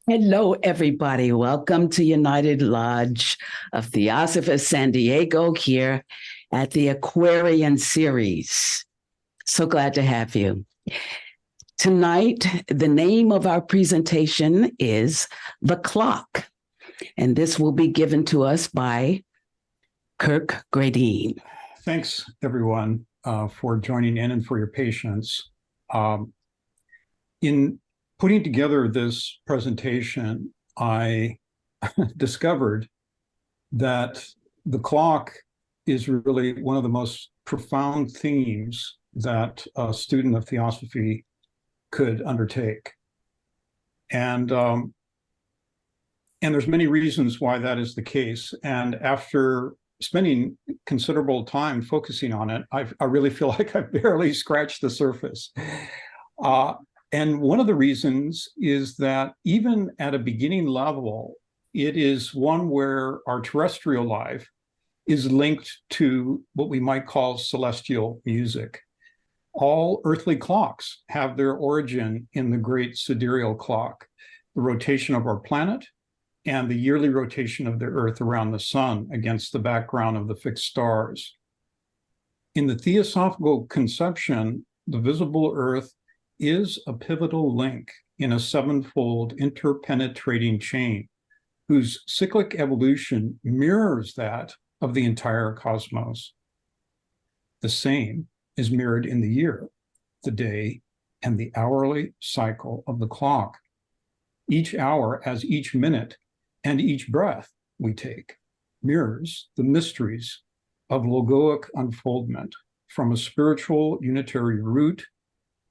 Hello, everybody. Welcome to United Lodge of Theosophists San Diego here at the Aquarian series. So glad to have you. Tonight, the name of our presentation is The Clock, and this will be given to us by Kirk Gradine. Thanks, everyone, for joining in and for your patience. In putting together this presentation, I discovered that the clock is really one of the most profound themes that a student of theosophy could undertake. And there's many reasons why that is the case. And after spending considerable time focusing on it, I really feel like I've barely scratched the surface. And one of the reasons is that even at a beginning level, it is one where our terrestrial life is linked to what we might call celestial music. All earthly clocks have their origin in the great sidereal clock, the rotation of our planet, and the yearly rotation of the Earth around the sun against the background of the fixed stars. In the theosophical conception, the visible Earth is a pivotal link in a sevenfold interpenetrating chain whose cyclic evolution mirrors that of the entire cosmos. The same is mirrored in the year, the day, and the hourly cycle of the clock. Each hour, as each minute, and each breath we take mirrors the mysteries of logoic unfoldment from a spiritual unitary root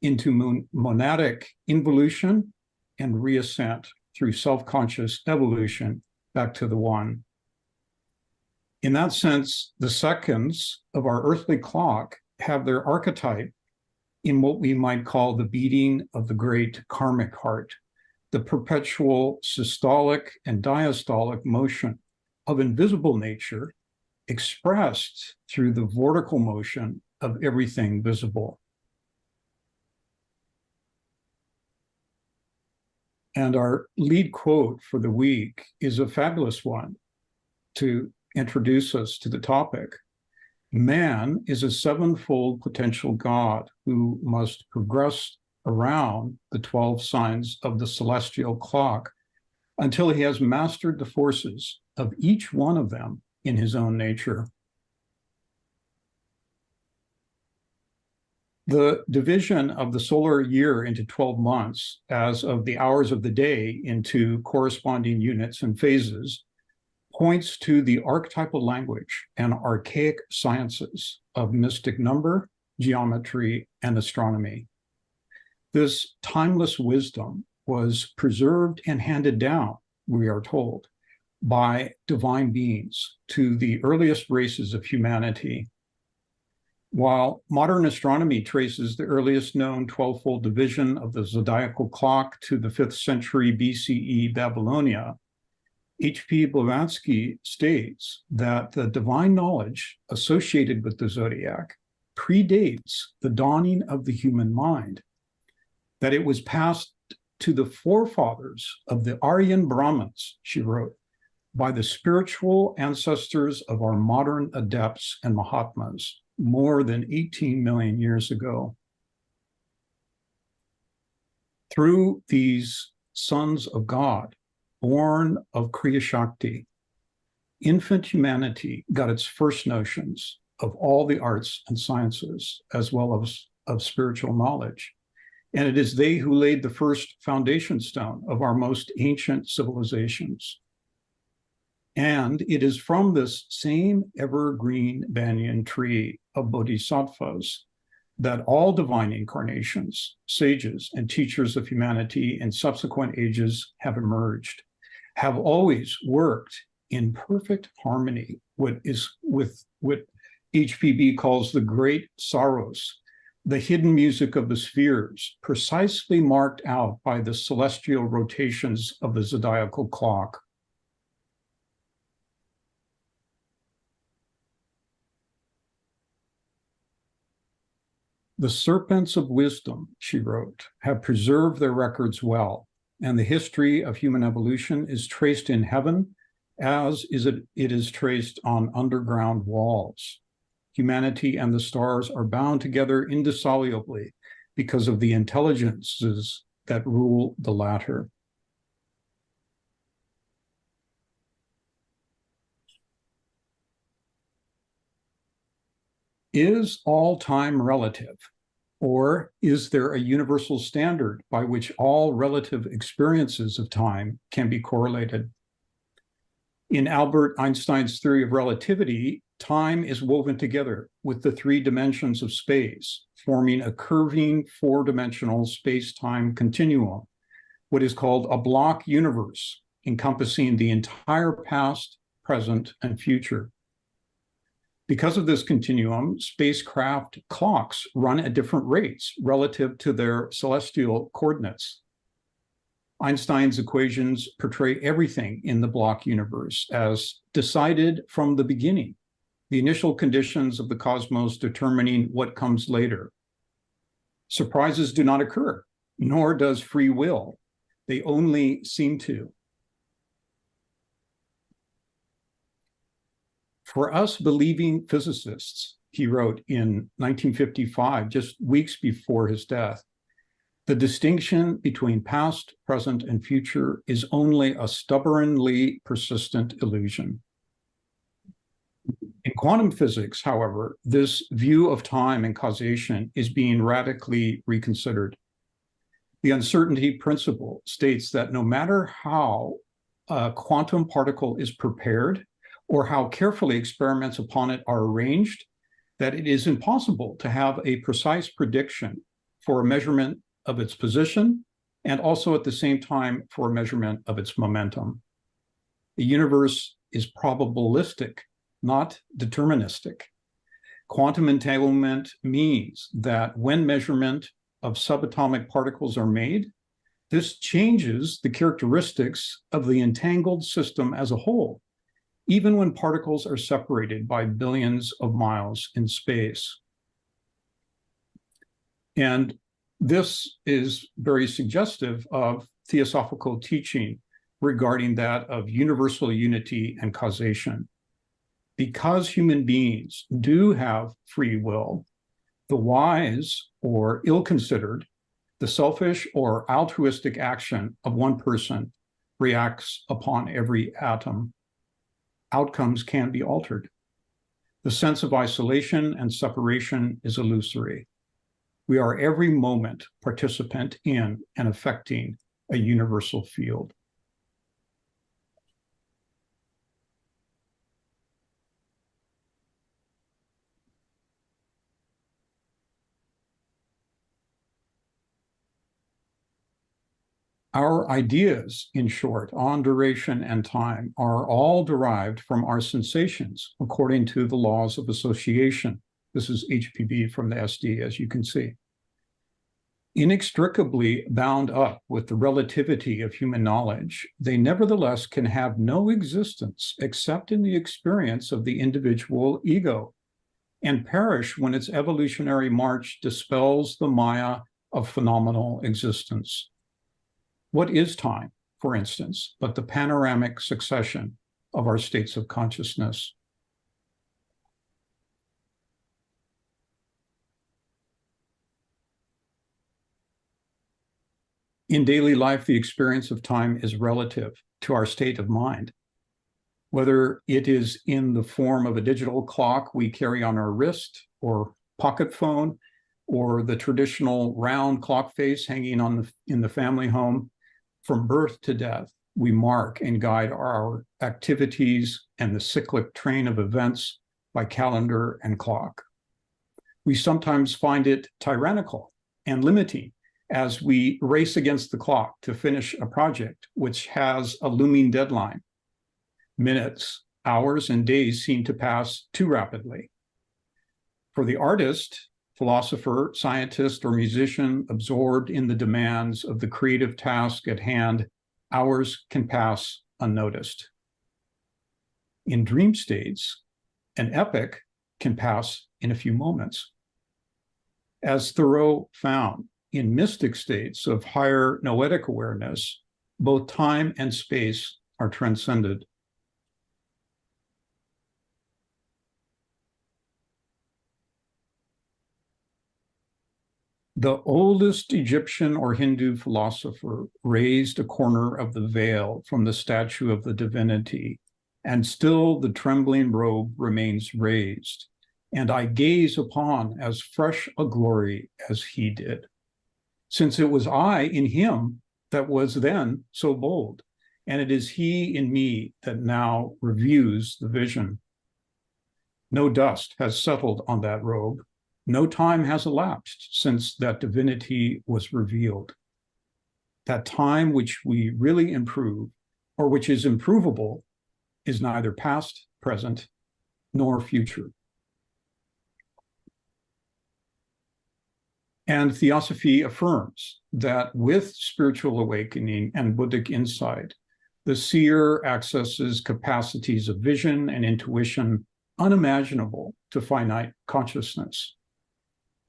into monadic involution and reascent through self-conscious evolution back to the one. In that sense, the seconds of our earthly clock have their archetype in what we might call the beating of the great karmic heart, the perpetual systolic and diastolic motion of invisible nature expressed through the vortical motion of everything visible. And our lead quote for the week is a fabulous one to introduce us to the topic. Man is a sevenfold potential God who must progress around the 12 signs of the celestial clock until he has mastered the forces of each one of them in his own nature. The division of the solar year into 12 months, as of the hours of the day into corresponding units and phases, points to the archetypal language and archaic sciences of mystic number, geometry, and astronomy. This timeless wisdom was preserved and handed down, we are told, by divine beings to the earliest races of humanity. While modern astronomy traces the earliest known 12-fold division of the zodiacal clock to the 5th century BCE Babylonia, H.P. Blavatsky states that the divine knowledge associated with the zodiac predates the dawning of the human mind, that it was passed to the forefathers of the Aryan Brahmins, she wrote, by the spiritual ancestors of our modern adepts and Mahatmas more than 18 million years ago. Through these sons of God, born of Kriya Shakti, infant humanity got its first notions of all the arts and sciences, as well as of spiritual knowledge. And it is they who laid the first foundation stone of our most ancient civilizations. And it is from this same evergreen banyan tree of bodhisattvas that all divine incarnations, sages, and teachers of humanity in subsequent ages have emerged, have always worked in perfect harmony with what HPB calls the great saros, the hidden music of the spheres, precisely marked out by the celestial rotations of the zodiacal clock. The serpents of wisdom, she wrote, have preserved their records well, and the history of human evolution is traced in heaven as it is traced on underground walls. Humanity and the stars are bound together indissolubly because of the intelligences that rule the latter. Is all time relative, or is there a universal standard by which all relative experiences of time can be correlated? In Albert Einstein's theory of relativity, time is woven together with the three dimensions of space, forming a curving four-dimensional space-time continuum, what is called a block universe, encompassing the entire past, present, and future. Because of this continuum, spacecraft clocks run at different rates relative to their celestial coordinates. Einstein's equations portray everything in the block universe as decided from the beginning, the initial conditions of the cosmos determining what comes later. Surprises do not occur, nor does free will. They only seem to. For us believing physicists, he wrote in 1955, just weeks before his death, the distinction between past, present, and future is only a stubbornly persistent illusion. In quantum physics, however, this view of time and causation is being radically reconsidered. The uncertainty principle states that no matter how a quantum particle is prepared or how carefully experiments upon it are arranged, that it is impossible to have a precise prediction for a measurement of its position and also at the same time for a measurement of its momentum. The universe is probabilistic, not deterministic. Quantum entanglement means that when measurement of subatomic particles are made, this changes the characteristics of the entangled system as a whole, even when particles are separated by billions of miles in space. And this is very suggestive of theosophical teaching regarding that of universal unity and causation. Because human beings do have free will, the wise or ill-considered, the selfish or altruistic action of one person reacts upon every atom. Outcomes can be altered. The sense of isolation and separation is illusory. We are every moment participant in and affecting a universal field. Our ideas, in short, on duration and time are all derived from our sensations according to the laws of association. This is HPB from the SD, as you can see. Inextricably bound up with the relativity of human knowledge, they nevertheless can have no existence except in the experience of the individual ego and perish when its evolutionary march dispels the maya of phenomenal existence. What is time, for instance, but the panoramic succession of our states of consciousness? In daily life, the experience of time is relative to our state of mind. Whether it is in the form of a digital clock we carry on our wrist or pocket phone, or the traditional round clock face hanging in the family home, from birth to death, we mark and guide our activities and the cyclic train of events by calendar and clock. We sometimes find it tyrannical and limiting as we race against the clock to finish a project which has a looming deadline. Minutes, hours, and days seem to pass too rapidly. For the artist, philosopher, scientist, or musician absorbed in the demands of the creative task at hand, hours can pass unnoticed. In dream states, an epoch can pass in a few moments. As Thoreau found, in mystic states of higher noetic awareness, both time and space are transcended. The oldest Egyptian or Hindu philosopher raised a corner of the veil from the statue of the divinity, and still the trembling robe remains raised, and I gaze upon as fresh a glory as he did. Since it was I in him that was then so bold, and it is he in me that now reviews the vision. No dust has settled on that robe. No time has elapsed since that divinity was revealed. That time which we really improve, or which is improvable, is neither past, present, nor future. And Theosophy affirms that with spiritual awakening and Buddhic insight, the seer accesses capacities of vision and intuition unimaginable to finite consciousness.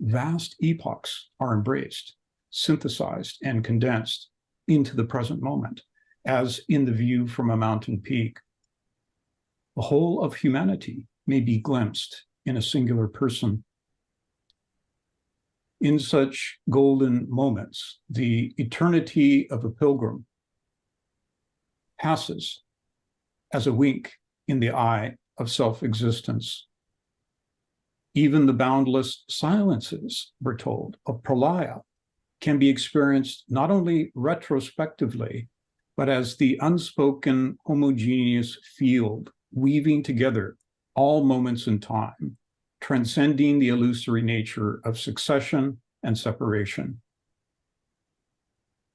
Vast epochs are embraced, synthesized, and condensed into the present moment, as in the view from a mountain peak. The whole of humanity may be glimpsed in a singular person. In such golden moments, the eternity of a pilgrim passes as a wink in the eye of self-existence. Even the boundless silences, we're told, of Pralaya can be experienced not only retrospectively, but as the unspoken homogeneous field weaving together all moments in time, transcending the illusory nature of succession and separation.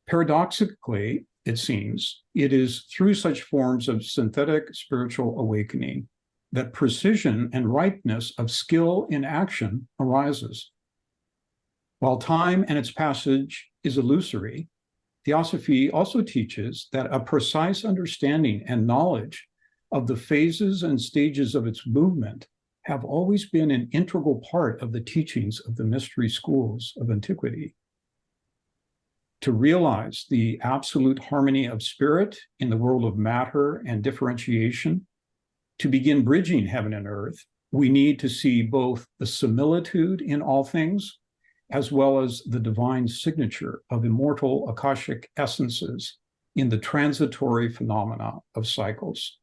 Paradoxically, it seems, it is through such forms of synthetic spiritual awakening that precision and ripeness of skill in action arises. While time and its passage is illusory, Theosophy also teaches that a precise understanding and knowledge of the phases and stages of its movement have always been an integral part of the teachings of the mystery schools of antiquity. To realize the absolute harmony of spirit in the world of matter and differentiation, to begin bridging heaven and earth, we need to see both the similitude in all things, as well as the divine signature of immortal Akashic essences in the transitory phenomena of cycles.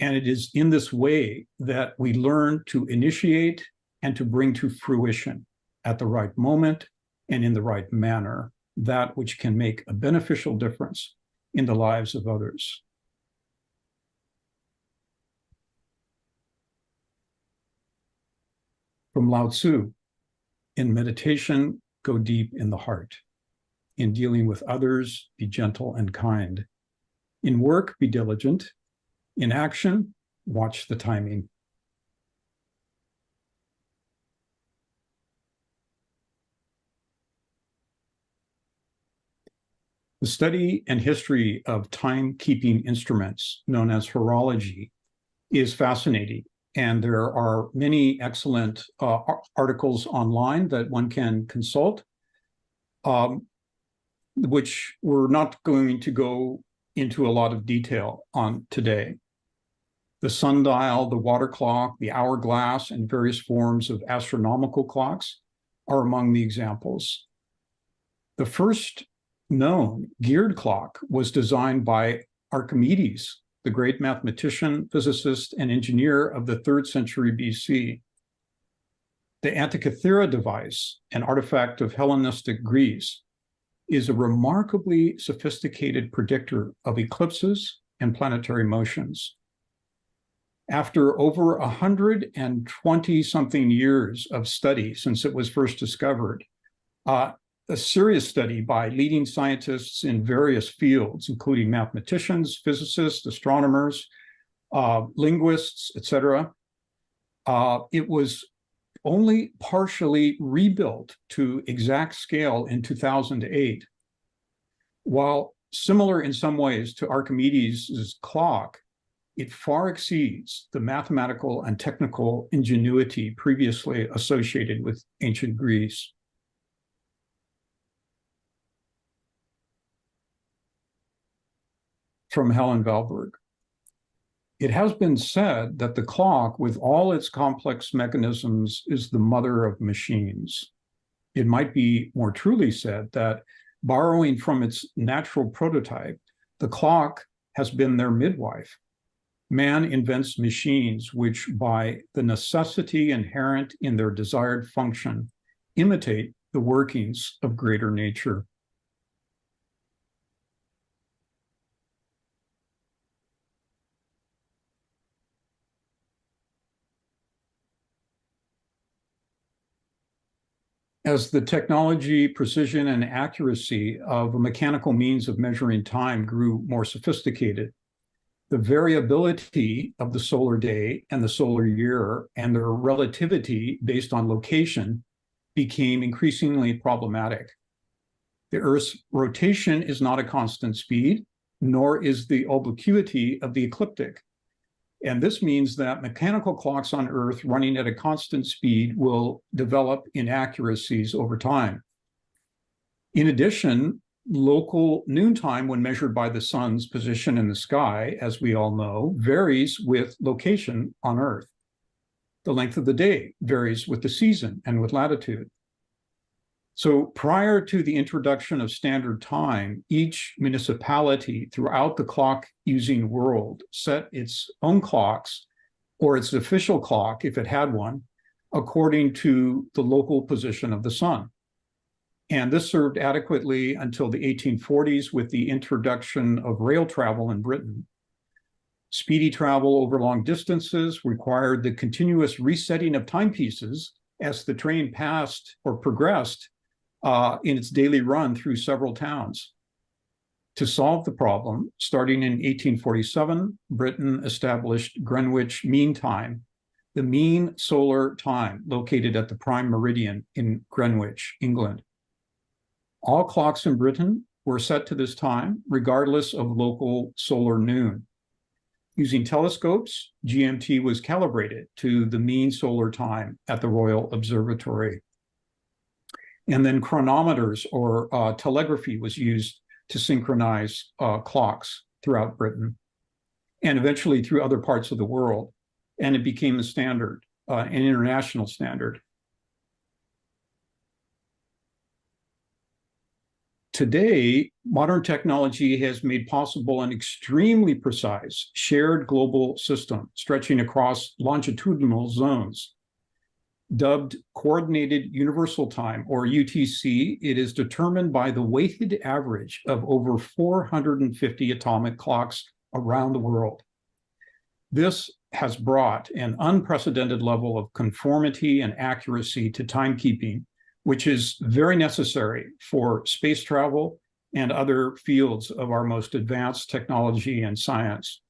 And it is in this way that we learn to initiate and to bring to fruition at the right moment and in the right manner that which can make a beneficial difference in the lives of others. From Lao Tzu, in meditation, go deep in the heart. In dealing with others, be gentle and kind. In work, be diligent. In action, watch the timing. The study and history of timekeeping instruments, known as horology, is fascinating. And there are many excellent articles online that one can consult, which we're not going to go into a lot of detail on today. The sundial, the water clock, the hourglass, and various forms of astronomical clocks are among the examples. The first known geared clock was designed by Archimedes, the great mathematician, physicist, and engineer of the 3rd century BC. The Antikythera device, an artifact of Hellenistic Greece, is a remarkably sophisticated predictor of eclipses and planetary motions. After over 120-something years of study since it was first discovered, a serious study by leading scientists in various fields, including mathematicians, physicists, astronomers, linguists, etc. It was only partially rebuilt to exact scale in 2008. While similar in some ways to Archimedes' clock, it far exceeds the mathematical and technical ingenuity previously associated with ancient Greece. from Helen Valberg. It has been said that the clock, with all its complex mechanisms, is the mother of machines. It might be more truly said that, borrowing from its natural prototype, the clock has been their midwife. Man invents machines which, by the necessity inherent in their desired function, imitate the workings of greater nature. As the technology, precision, and accuracy of a mechanical means of measuring time grew more sophisticated, the variability of the solar day and the solar year and their relativity based on location became increasingly problematic. The Earth's rotation is not a constant speed, nor is the obliquity of the ecliptic. And this means that mechanical clocks on Earth running at a constant speed will develop inaccuracies over time. In addition, local noontime, when measured by the sun's position in the sky, as we all know, varies with location on Earth. The length of the day varies with the season and with latitude. So prior to the introduction of standard time, each municipality throughout the clock-using world set its own clocks, or its official clock, if it had one, according to the local position of the sun. And this served adequately until the 1840s with the introduction of rail travel in Britain. Speedy travel over long distances required the continuous resetting of timepieces as the train passed or progressed in its daily run through several towns. To solve the problem, starting in 1847, Britain established Greenwich Mean Time, the mean solar time located at the prime meridian in Greenwich, England. All clocks in Britain were set to this time, regardless of local solar noon. Using telescopes, GMT was calibrated to the mean solar time at the Royal Observatory. And then chronometers or telegraphy was used to synchronize clocks throughout Britain and eventually through other parts of the world. And it became the standard, an international standard. Today, modern technology has made possible an extremely precise shared global system stretching across longitudinal zones. Dubbed Coordinated Universal Time, or UTC, it is determined by the weighted average of over 450 atomic clocks around the world. This has brought an unprecedented level of conformity and accuracy to timekeeping, which is very necessary for space travel and other fields of our most advanced technology and science.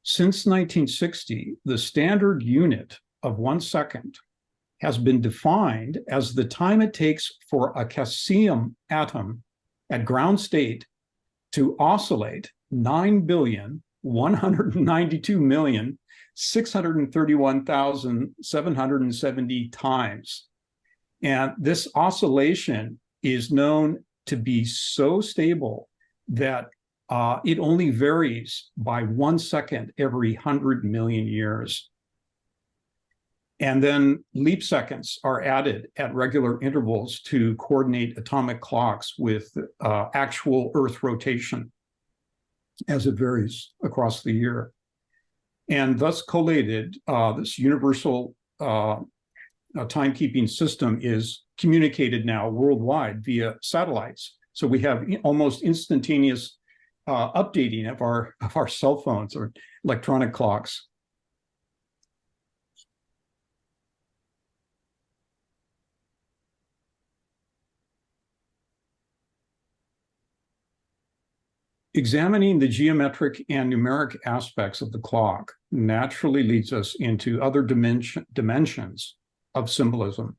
Since 1960, the standard unit of 1 second has been defined as the time it takes for a Caesium atom at ground state to oscillate 9,192,631,770 times. And this oscillation is known to be so stable that it only varies by 1 second every 100 million years. And then leap seconds are added at regular intervals to coordinate atomic clocks with actual Earth rotation as it varies across the year. And thus collated, this universal timekeeping system is communicated now worldwide via satellites. So we have almost instantaneous updating of our cell phones or electronic clocks. Examining the geometric and numeric aspects of the clock naturally leads us into other dimensions of symbolism.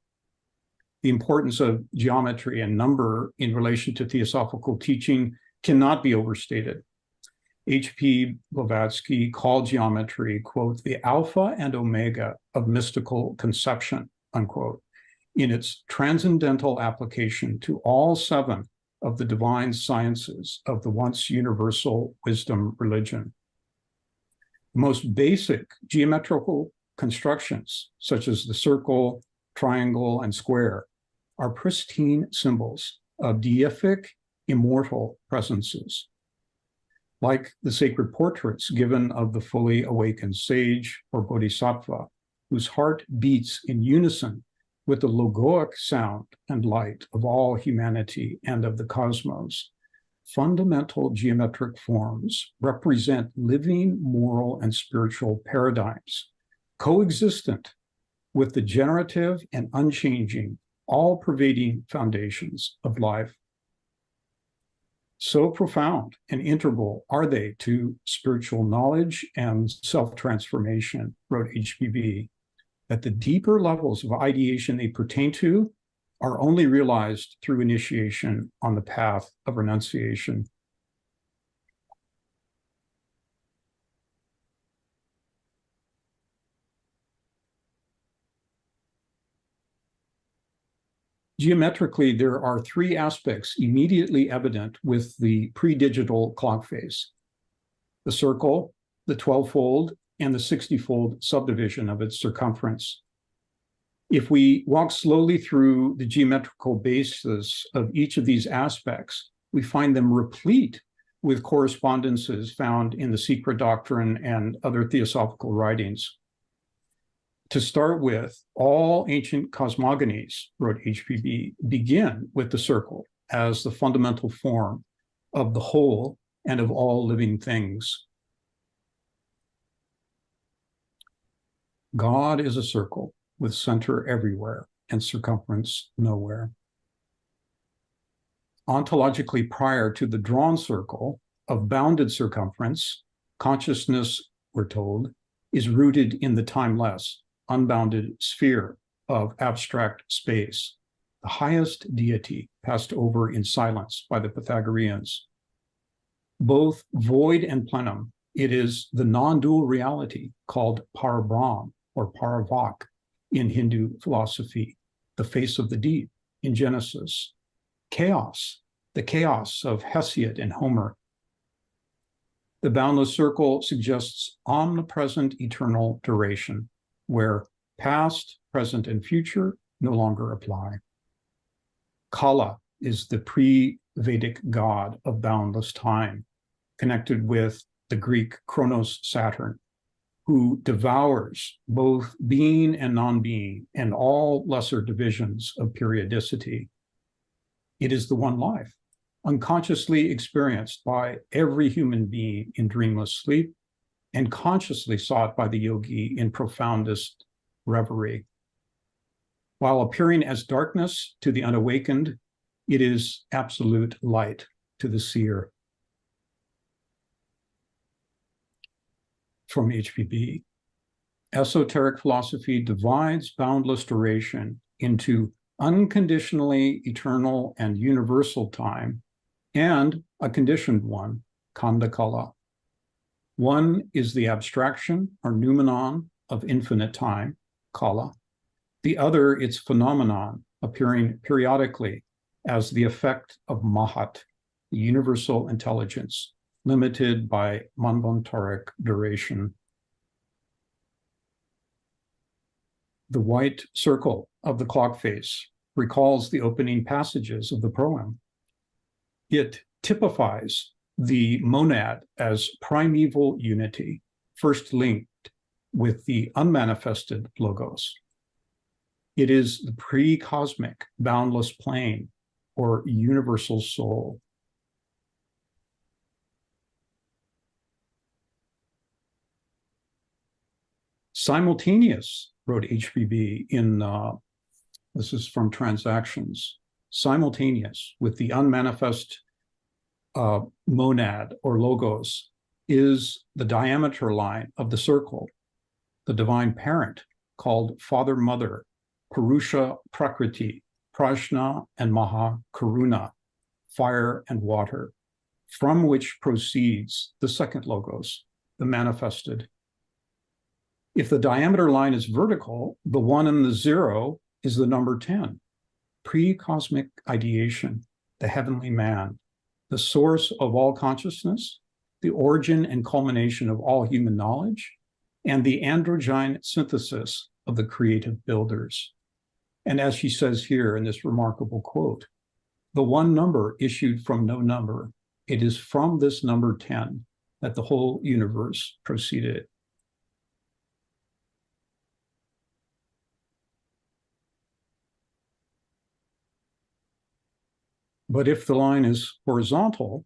The importance of geometry and number in relation to theosophical teaching cannot be overstated. H.P. Blavatsky called geometry, quote, the alpha and omega of mystical conception, unquote, in its transcendental application to all 7 of the divine sciences of the once universal wisdom religion. The most basic geometrical constructions, such as the circle, triangle, and square, are pristine symbols of deific, immortal presences. Like the sacred portraits given of the fully awakened sage or bodhisattva, whose heart beats in unison with the logoic sound and light of all humanity and of the cosmos, fundamental geometric forms represent living moral and spiritual paradigms, coexistent with the generative and unchanging, all-pervading foundations of life. So profound and integral are they to spiritual knowledge and self-transformation, wrote HPB, that the deeper levels of ideation they pertain to are only realized through initiation on the path of renunciation. Geometrically, there are three aspects immediately evident with the pre-digital clock face: the circle, the 12-fold, and the 60-fold subdivision of its circumference. If we walk slowly through the geometrical basis of each of these aspects, we find them replete with correspondences found in the Secret Doctrine and other theosophical writings. To start with, all ancient cosmogonies, wrote HPB, begin with the circle as the fundamental form of the whole and of all living things. God is a circle with center everywhere and circumference nowhere. Ontologically prior to the drawn circle of bounded circumference, consciousness, we're told, is rooted in the timeless, unbounded sphere of abstract space, the highest deity passed over in silence by the Pythagoreans. Both void and plenum, it is the non-dual reality called Parabrahm or Paravak in Hindu philosophy, the face of the deep in Genesis, chaos, the chaos of Hesiod and Homer. The boundless circle suggests omnipresent eternal duration, where past, present, and future no longer apply. Kala is the pre-Vedic god of boundless time, connected with the Greek Kronos Saturn, who devours both being and non-being and all lesser divisions of periodicity. It is the one life, unconsciously experienced by every human being in dreamless sleep and consciously sought by the yogi in profoundest reverie. While appearing as darkness to the unawakened, it is absolute light to the seer. From HPB, esoteric philosophy divides boundless duration into unconditionally eternal and universal time and a conditioned one, khandakala. One is the abstraction or noumenon of infinite time, kala. The other its phenomenon, appearing periodically as the effect of Mahat, the universal intelligence, limited by manvantaric duration. The white circle of the clock face recalls the opening passages of the proem. It typifies the monad as primeval unity, first linked with the unmanifested logos. It is the pre-cosmic boundless plane or universal soul. Simultaneous, wrote HPB in, this is from Transactions, simultaneous with the unmanifest monad or logos is the diameter line of the circle, the divine parent called Father Mother, Purusha Prakriti, Prajna and Maha Karuna, fire and water, from which proceeds the second logos, the manifested. If the diameter line is vertical, the 1 and the 0 is the number 10, pre-cosmic ideation, the heavenly man, the source of all consciousness, the origin and culmination of all human knowledge, and the androgyne synthesis of the creative builders. And as she says here in this remarkable quote, the one number issued from no number, it is from this number 10 that the whole universe proceeded. But if the line is horizontal,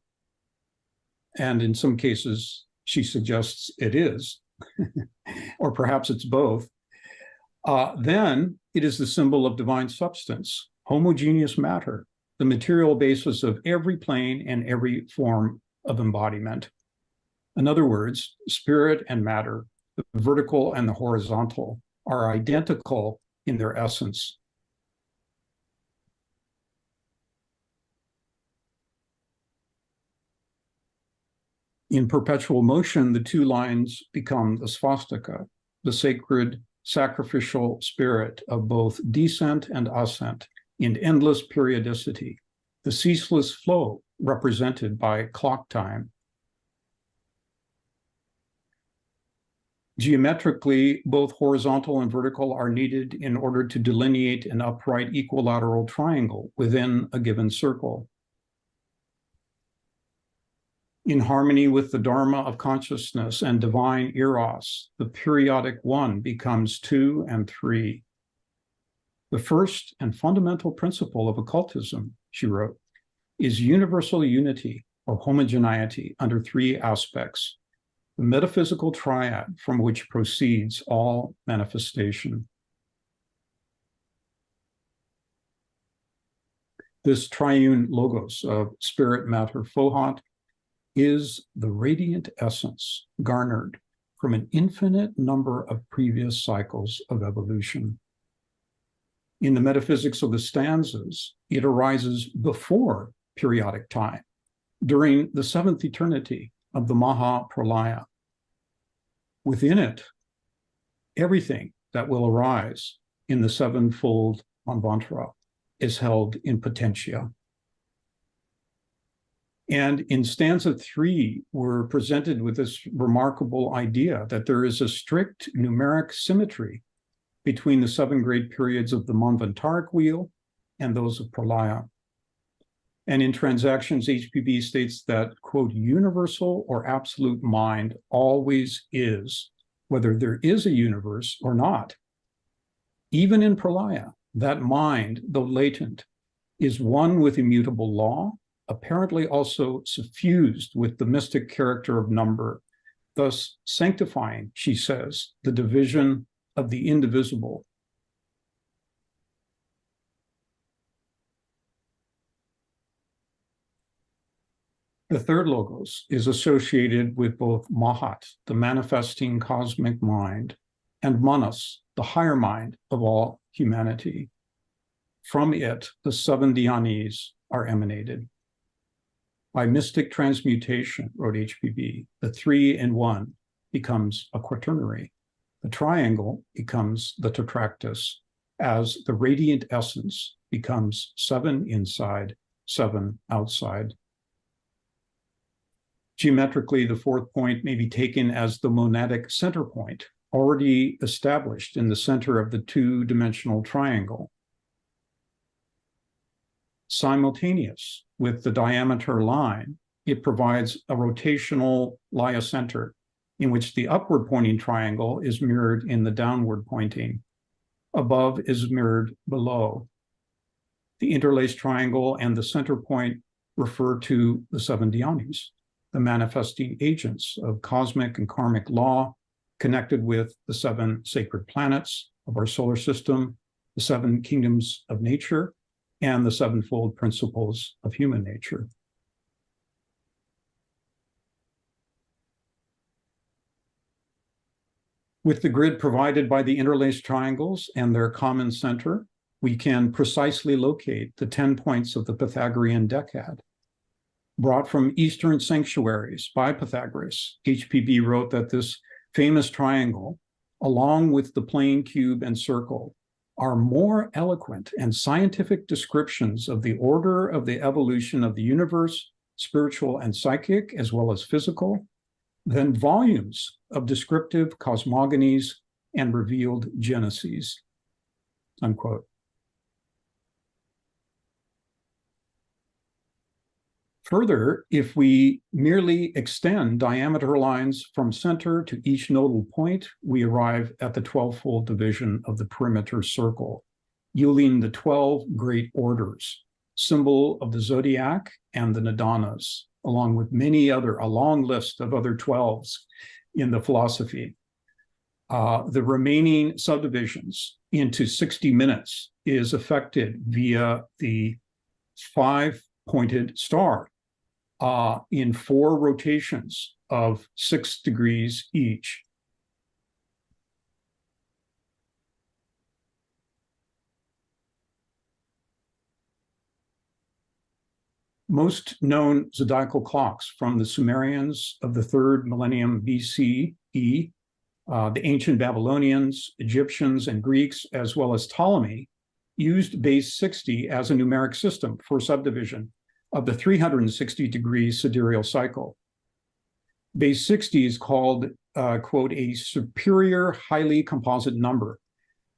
and in some cases she suggests it is, or perhaps it's both, then it is the symbol of divine substance, homogeneous matter, the material basis of every plane and every form of embodiment. In other words, spirit and matter, the vertical and the horizontal, are identical in their essence. In perpetual motion, the two lines become the swastika, the sacred sacrificial spirit of both descent and ascent in endless periodicity, the ceaseless flow represented by clock time. Geometrically, both horizontal and vertical are needed in order to delineate an upright equilateral triangle within a given circle. In harmony with the Dharma of consciousness and divine eros, the periodic one becomes 2 and 3. The first and fundamental principle of occultism, she wrote, is universal unity or homogeneity under 3 aspects, the metaphysical triad from which proceeds all manifestation. This triune logos of spirit, matter, Fohat is the radiant essence garnered from an infinite number of previous cycles of evolution. In the metaphysics of the stanzas, it arises before periodic time, during the 7th eternity of the Maha Pralaya. Within it, everything that will arise in the 7-fold Manvantara is held in potentia. And in stanza 3, we're presented with this remarkable idea that there is a strict numeric symmetry between the 7 great periods of the Manvantaric wheel and those of Pralaya. And in Transactions, HPB states that, quote, universal or absolute mind always is, whether there is a universe or not. Even in Pralaya, that mind, though latent, is one with immutable law, apparently also suffused with the mystic character of number, thus sanctifying, she says, the division of the indivisible. The third logos is associated with both Mahat, the manifesting cosmic mind, and Manas, the higher mind of all humanity. From it, the 7 dhyanis are emanated. By mystic transmutation, wrote HPB, the 3 in 1 becomes a quaternary. The triangle becomes the tetractys, as the radiant essence becomes 7 inside, 7 outside. Geometrically, the 4th point may be taken as the monadic center point, already established in the center of the 2-dimensional triangle. Simultaneous with the diameter line, it provides a rotational Laya center in which the upward pointing triangle is mirrored in the downward pointing. Above is mirrored below. The interlaced triangle and the center point refer to the 7 dhyanis, the manifesting agents of cosmic and karmic law connected with the 7 sacred planets of our solar system, the 7 kingdoms of nature, and the 7-fold principles of human nature. With the grid provided by the interlaced triangles and their common center, we can precisely locate the 10 points of the Pythagorean decad. Brought from Eastern sanctuaries by Pythagoras, HPB wrote that this famous triangle, along with the plane, cube, and circle, are more eloquent and scientific descriptions of the order of the evolution of the universe, spiritual and psychic, as well as physical, than volumes of descriptive cosmogonies and revealed geneses, unquote. Further, if we merely extend diameter lines from center to each nodal point, we arrive at the 12-fold division of the perimeter circle, yielding the 12 great orders, symbol of the zodiac and the nidanas, along with a long list of other 12s in the philosophy. The remaining subdivisions into 60 minutes is affected via the 5-pointed star in 4 rotations of 6 degrees each. Most known zodiacal clocks from the Sumerians of the 3rd millennium BCE, the ancient Babylonians, Egyptians, and Greeks, as well as Ptolemy, used base 60 as a numeric system for subdivision of the 360-degree sidereal cycle. Base 60 is called, quote, a superior highly composite number,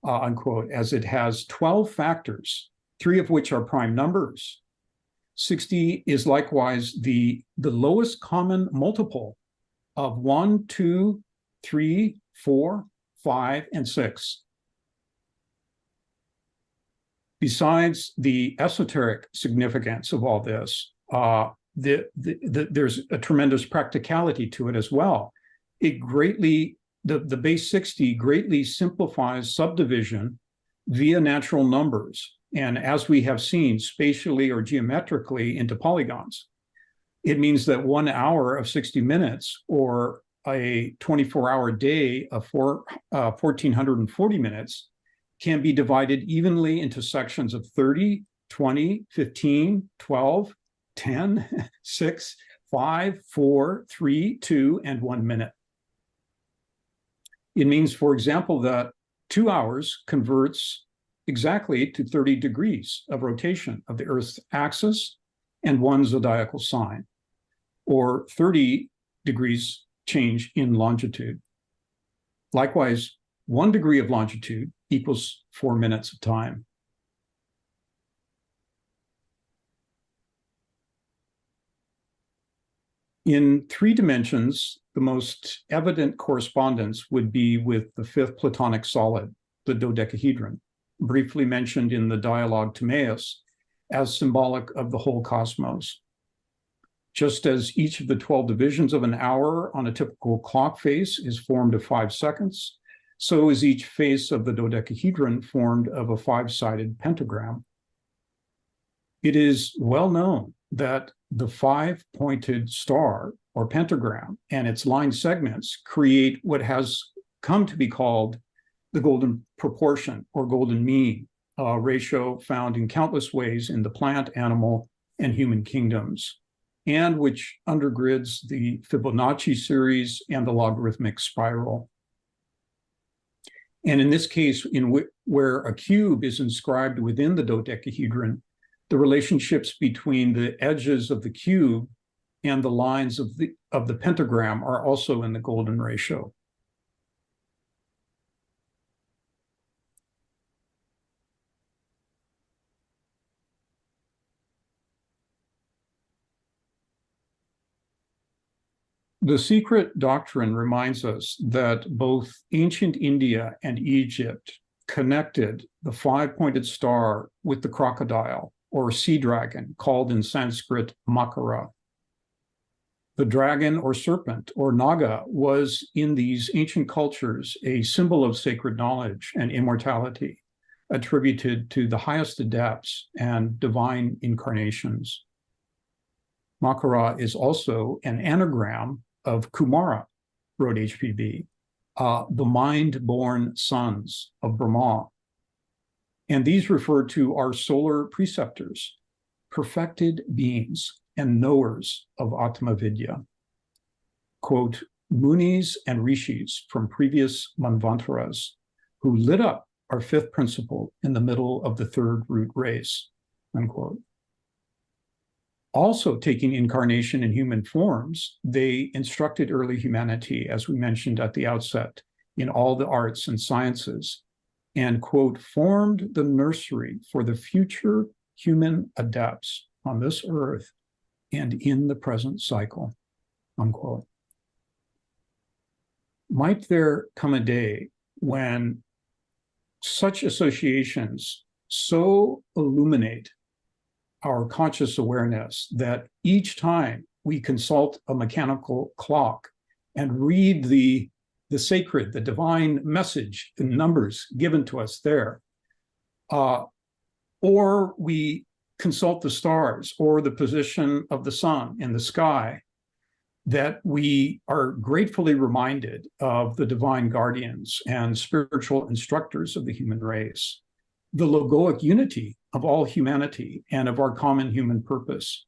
unquote, as it has 12 factors, 3 of which are prime numbers. 60 is likewise the lowest common multiple of 1, 2, 3, 4, 5, and 6. Besides the esoteric significance of all this, there's a tremendous practicality to it as well. It the base 60 greatly simplifies subdivision via natural numbers, and as we have seen, spatially or geometrically into polygons. It means that 1 hour of 60 minutes or a 24-hour day of 1,440 minutes can be divided evenly into sections of 30, 20, 15, 12, 10, 6, 5, 4, 3, 2, and 1 minute. It means, for example, that 2 hours converts exactly to 30 degrees of rotation of the Earth's axis and 1 zodiacal sign, or 30 degrees change in longitude. Likewise, 1 degree of longitude equals 4 minutes of time. In 3 dimensions, the most evident correspondence would be with the 5th Platonic solid, the dodecahedron, briefly mentioned in the Dialogue Timaeus as symbolic of the whole cosmos. Just as each of the 12 divisions of an hour on a typical clock face is formed of 5 seconds, so is each face of the dodecahedron formed of a 5-sided pentagram. It is well known that the 5-pointed star or pentagram and its line segments create what has come to be called the golden proportion or golden mean, a ratio found in countless ways in the plant, animal, and human kingdoms, and which undergirds the Fibonacci series and the logarithmic spiral. And in this case, where a cube is inscribed within the dodecahedron, the relationships between the edges of the cube and the lines of the pentagram are also in the golden ratio. The secret doctrine reminds us that both ancient India and Egypt connected the 5-pointed star with the crocodile or sea dragon, called in Sanskrit Makara. The dragon or serpent or naga was in these ancient cultures a symbol of sacred knowledge and immortality, attributed to the highest adepts and divine incarnations. Makara is also an anagram of Kumara, wrote HPB, the mind-born sons of Brahma. And these refer to our solar preceptors, perfected beings and knowers of Atma Vidya. Quote, Munis and Rishis from previous Manvantaras who lit up our fifth principle in the middle of the third root race, unquote. Also taking incarnation in human forms, they instructed early humanity, as we mentioned at the outset, in all the arts and sciences, and, quote, formed the nursery for the future human adepts on this earth and in the present cycle, unquote. Might there come a day when such associations so illuminate our conscious awareness that each time we consult a mechanical clock and read the sacred, the divine message, the numbers given to us there, or we consult the stars or the position of the sun in the sky, that we are gratefully reminded of the divine guardians and spiritual instructors of the human race, the logoic unity of all humanity and of our common human purpose.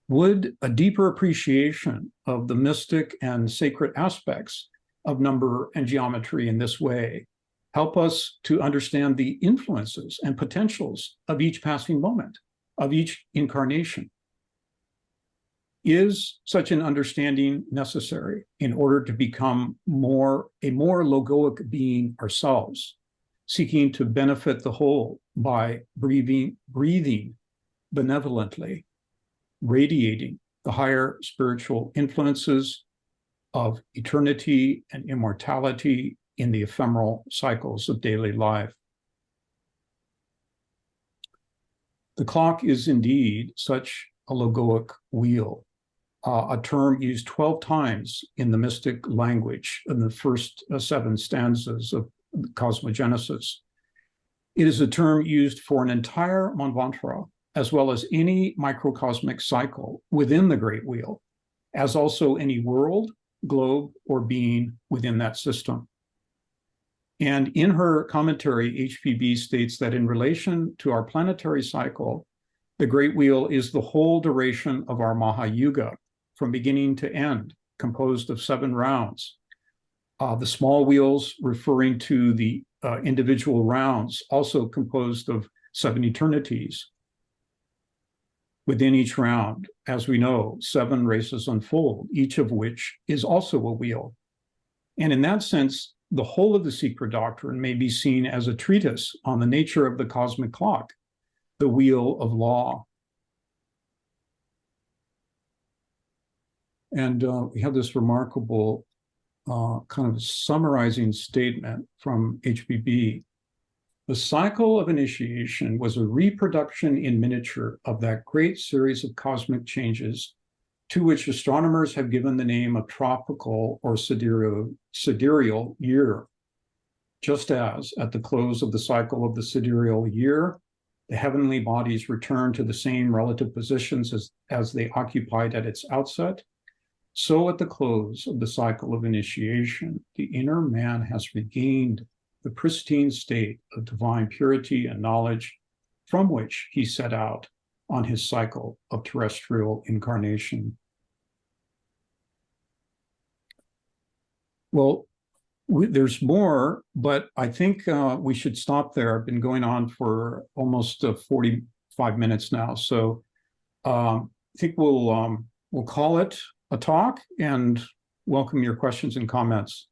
Would a deeper appreciation of the mystic and sacred aspects of number and geometry in this way help us to understand the influences and potentials of each passing moment, of each incarnation? Is such an understanding necessary in order to become a more logoic being ourselves, seeking to benefit the whole by breathing benevolently, radiating the higher spiritual influences of eternity and immortality in the ephemeral cycles of daily life? The clock is indeed such a logoic wheel, a term used 12 times in the mystic language in the first 7 stanzas of Cosmogenesis. It is a term used for an entire Manvantara, as well as any microcosmic cycle within the Great Wheel, as also any world, globe, or being within that system. And in her commentary, HPB states that in relation to our planetary cycle, the Great Wheel is the whole duration of our Mahayuga, from beginning to end, composed of 7 rounds. The small wheels referring to the individual rounds, also composed of 7 eternities. Within each round, as we know, 7 races unfold, each of which is also a wheel. And in that sense, the whole of the secret doctrine may be seen as a treatise on the nature of the cosmic clock, the wheel of law. And we have this remarkable kind of summarizing statement from HPB. The cycle of initiation was a reproduction in miniature of that great series of cosmic changes to which astronomers have given the name of tropical or sidereal year. Just as at the close of the cycle of the sidereal year, the heavenly bodies return to the same relative positions as they occupied at its outset, so at the close of the cycle of initiation, the inner man has regained the pristine state of divine purity and knowledge from which he set out on his cycle of terrestrial incarnation. Well, there's more, but I think we should stop there. I've been going on for almost 45 minutes now, so I think we'll call it a talk and welcome your questions and comments.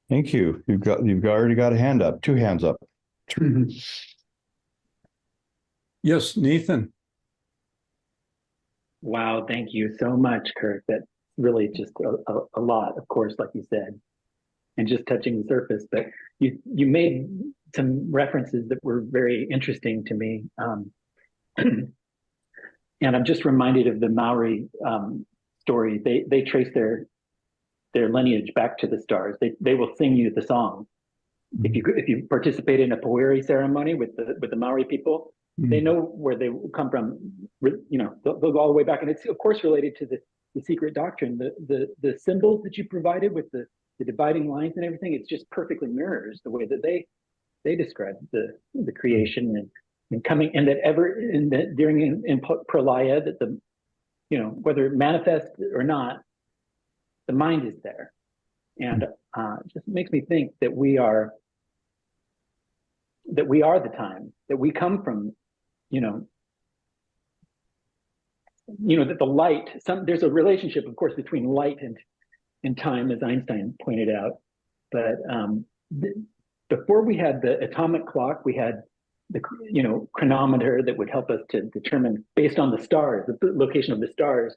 Thank you. You've already got a hand up, 2 hands up. Yes, Nathan. Wow, thank you so much, Kurt. That's really just a lot, of course, like you said, and just touching the surface. But you made some references that were very interesting to me. And I'm just reminded of the Maori story. They trace their lineage back to the stars. They will sing you the song. If you participate in a Pueri ceremony with the Maori people, they know where they come from. You know, they'll go all the way back, and it's of course related to the secret doctrine. The symbols that you provided with the dividing lines and everything, it's just perfectly mirrors the way that they they describe the creation and coming, and that during in pralaya, that the, you know, whether it manifests or not, the mind is there. And it just makes me think that we are the time, that we come from, you know, that the light, there's a relationship, of course, between light and time, as Einstein pointed out. But before we had the atomic clock, we had the, you know, chronometer that would help us to determine, based on the stars, the location of the stars,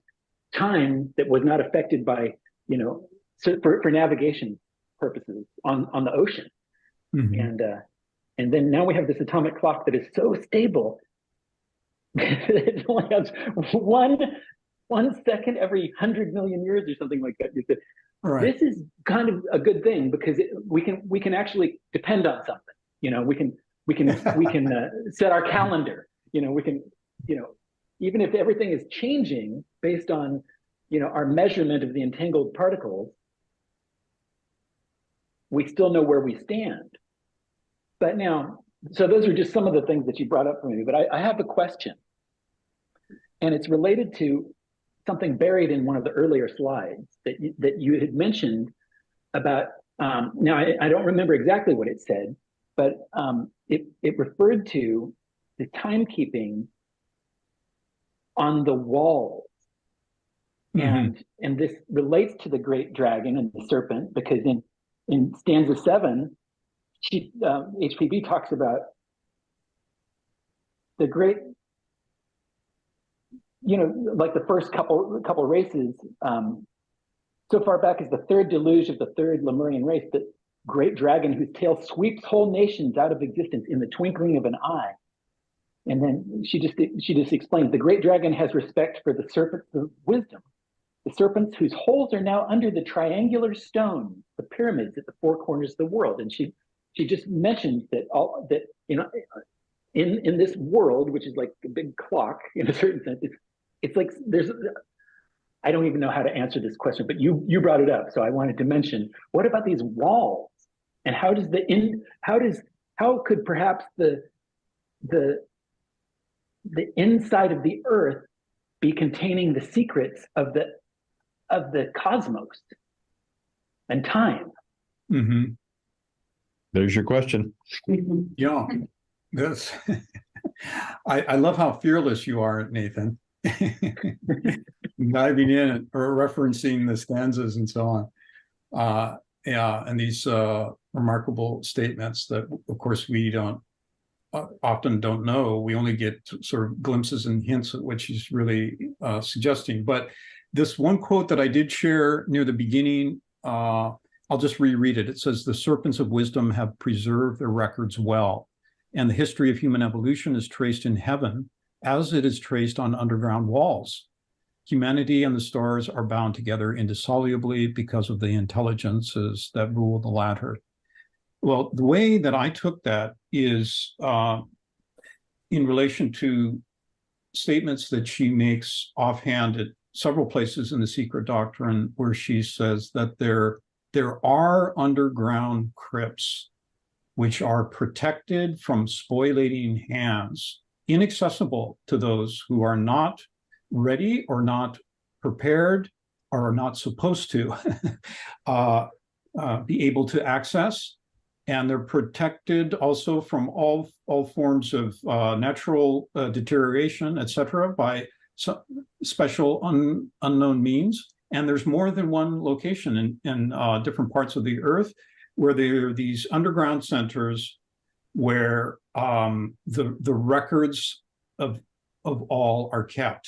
time that was not affected by, you know, so for navigation purposes on the ocean. Mhm. And then now we have this atomic clock that is so stable. It only has one second every 100 million years or something like that. Right. This is kind of a good thing, because we can actually depend on something. You know, we can set our calendar. You know, we can, you know, even if everything is changing based on, you know, our measurement of the entangled particles, we still know where we stand. But now, so those are just some of the things that you brought up for me. But I have a question, and it's related to something buried in one of the earlier slides that you had mentioned about. Now, I don't remember exactly what it said, but it referred to the timekeeping on the walls. Mhm. And this relates to the great dragon and the serpent, because in stanza 7, HPB talks about the great, you know, like the first couple races, so far back as the third deluge of the third Lemurian race, the great dragon whose tail sweeps whole nations out of existence in the twinkling of an eye. And then she just explains, the great dragon has respect for the serpents of wisdom, the serpents whose holes are now under the triangular stone, the pyramids at the four corners of the world. And she just mentioned that you know, in this world, which is like a big clock in a certain sense, it's like I don't even know how to answer this question, but you brought it up, so I wanted to mention, what about these walls, and how could perhaps the inside of the earth be containing the secrets of the cosmos and time? Mhm. There's your question. Yeah, that's. I love how fearless you are, Nathan. Diving in or referencing the stanzas and so on. Yeah, and these remarkable statements that, of course, we don't often don't know. We only get sort of glimpses and hints at what she's really suggesting. But this one quote that I did share near the beginning, I'll just reread it. It says, "The serpents of wisdom have preserved their records well, and the history of human evolution is traced in heaven as it is traced on underground walls. Humanity and the stars are bound together indissolubly because of the intelligences that rule the latter." Well, the way that I took that is in relation to statements that she makes offhand at several places in the Secret Doctrine, where she says that there are underground crypts which are protected from spoliating hands, inaccessible to those who are not ready or not prepared or are not supposed to be able to access. And they're protected also from all forms of natural deterioration, et cetera, by special unknown means. And there's more than one location in different parts of the earth where there are these underground centers where the records of all are kept.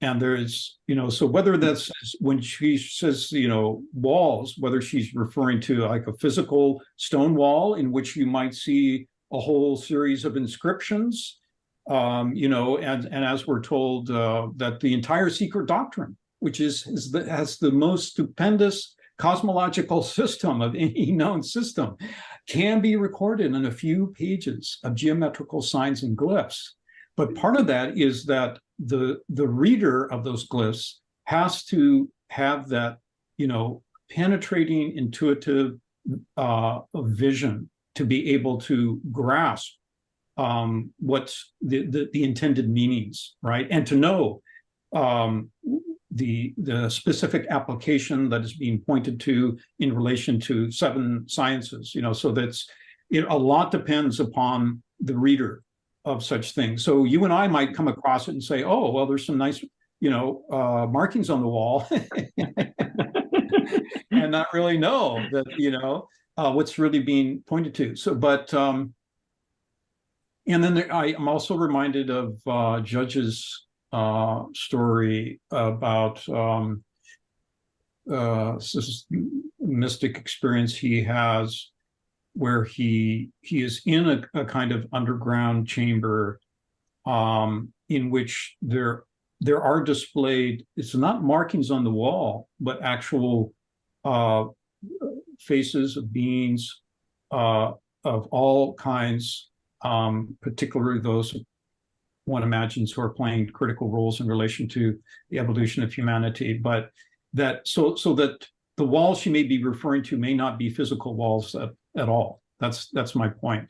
And there's, you know, so whether that's when she says, you know, walls, whether she's referring to like a physical stone wall in which you might see a whole series of inscriptions, you know, and as we're told that the entire Secret Doctrine, which has the most stupendous cosmological system of any known system, can be recorded in a few pages of geometrical signs and glyphs. But part of that is that the reader of those glyphs has to have that, you know, penetrating intuitive vision to be able to grasp what's the intended meanings, right? And to know the specific application that is being pointed to in relation to 7 sciences, so that's a lot depends upon the reader of such things. So you and I might come across it and say, oh, well, there's some nice, markings on the wall and not really know that, what's really being pointed to. So, but, and then I'm also reminded of Judge's story about this mystic experience he has, where he is in a kind of underground chamber, in which there are displayed, it's not markings on the wall, but actual faces of beings of all kinds, particularly those one imagines who are playing critical roles in relation to the evolution of humanity. But that so that the walls she may be referring to may not be physical walls at all. That's my point.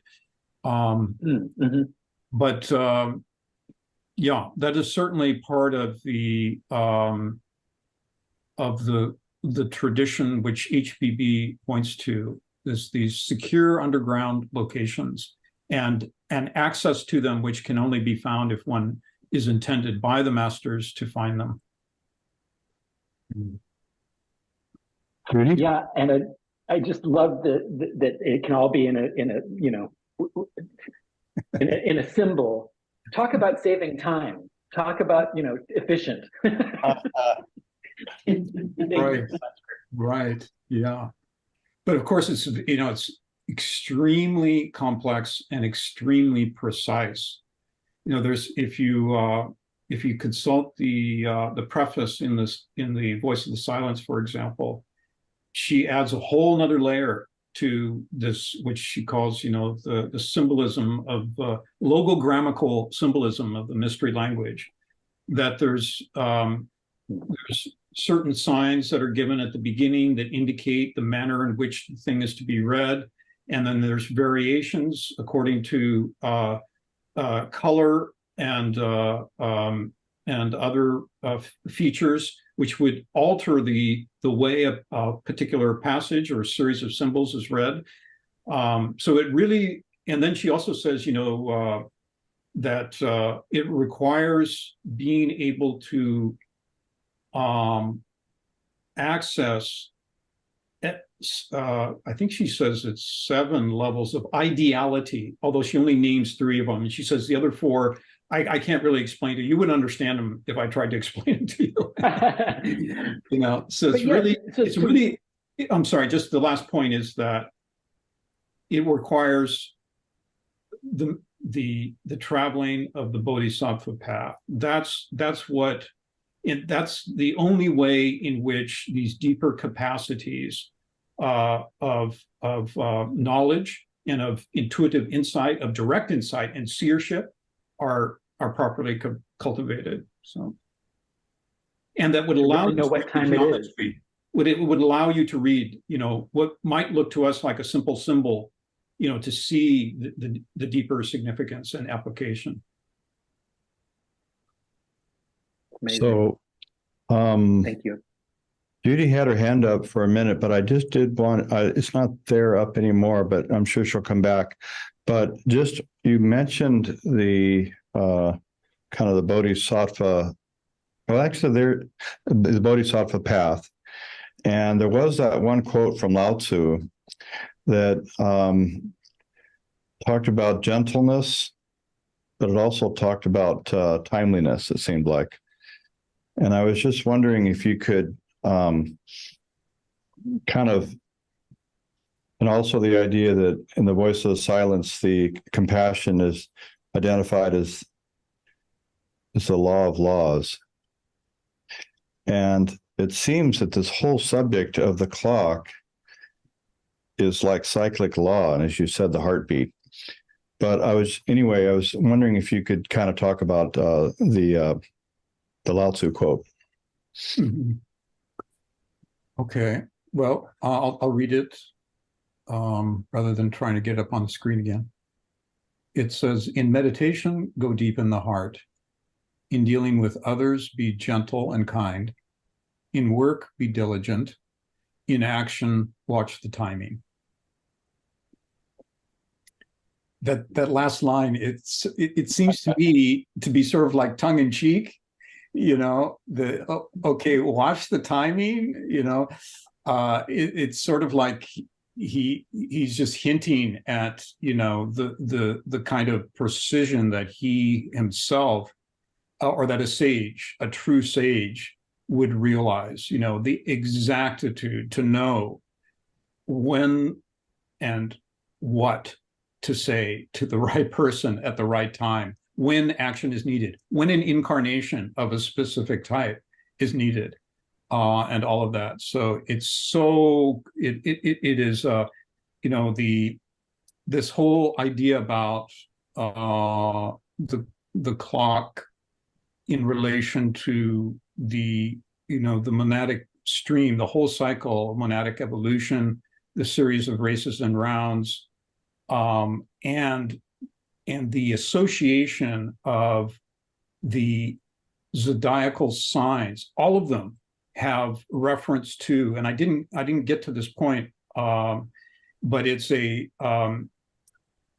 But yeah, that is certainly part of the tradition which HBB points to, is these secure underground locations and access to them, which can only be found if one is intended by the masters to find them. Judy? Yeah, and I just love that it can all be in a symbol. Talk about saving time. Talk about efficient. Right. Yeah. But of course, it's extremely complex and extremely precise. There's if you consult the preface in the Voice of the Silence, for example, she adds a whole nother layer to this, which she calls, the symbolism of logogrammical symbolism of the mystery language. That there's certain signs that are given at the beginning that indicate the manner in which the thing is to be read, and then there's variations according to color and other features, which would alter the way a particular passage or a series of symbols is read. So it really, and then she also says, that it requires being able to access, I think she says it's 7 levels of ideality, although she only names 3 of them. And she says the other 4, I can't really explain to you. You wouldn't understand them if I tried to explain it to you. So it's really, I'm sorry, just the last point is that it requires the traveling of the Bodhisattva path. That's the only way in which these deeper capacities of knowledge and of intuitive insight, of direct insight and seership are properly cultivated. So, and that would allow you to know what time it is. It would allow you to read, what might look to us like a simple symbol, to see the deeper significance and application. Amazing. So, Thank you. Judy had her hand up for a minute, but I just did want, it's not there up anymore, but I'm sure she'll come back. But just, you mentioned the kind of the Bodhisattva, well, actually the Bodhisattva path. And there was that one quote from Lao Tzu that talked about gentleness, but it also talked about timeliness, it seemed like. And I was just wondering if you could kind of, and also the idea that in the Voice of the Silence, the compassion is identified as the law of laws. And it seems that this whole subject of the clock is like cyclic law, and as you said, the heartbeat. But I was wondering if you could kind of talk about the Lao Tzu quote. Mm-hmm. Okay, well, I'll read it. rather than trying to get up on the screen again. It says, in meditation, go deep in the heart. In dealing with others, be gentle and kind. In work, be diligent. In action, watch the timing. That last line, it seems to me to be sort of like tongue in cheek, okay, watch the timing, it's sort of like he's just hinting at, the kind of precision that he himself, or that a true sage would realize, the exactitude to know when and what to say to the right person at the right time, when action is needed, when an incarnation of a specific type is needed, and all of that. So it is, this whole idea about the clock in relation to the monadic stream, the whole cycle of monadic evolution, the series of races and rounds, and the association of the zodiacal signs. All of them have reference to, and I didn't get to this point, but it's the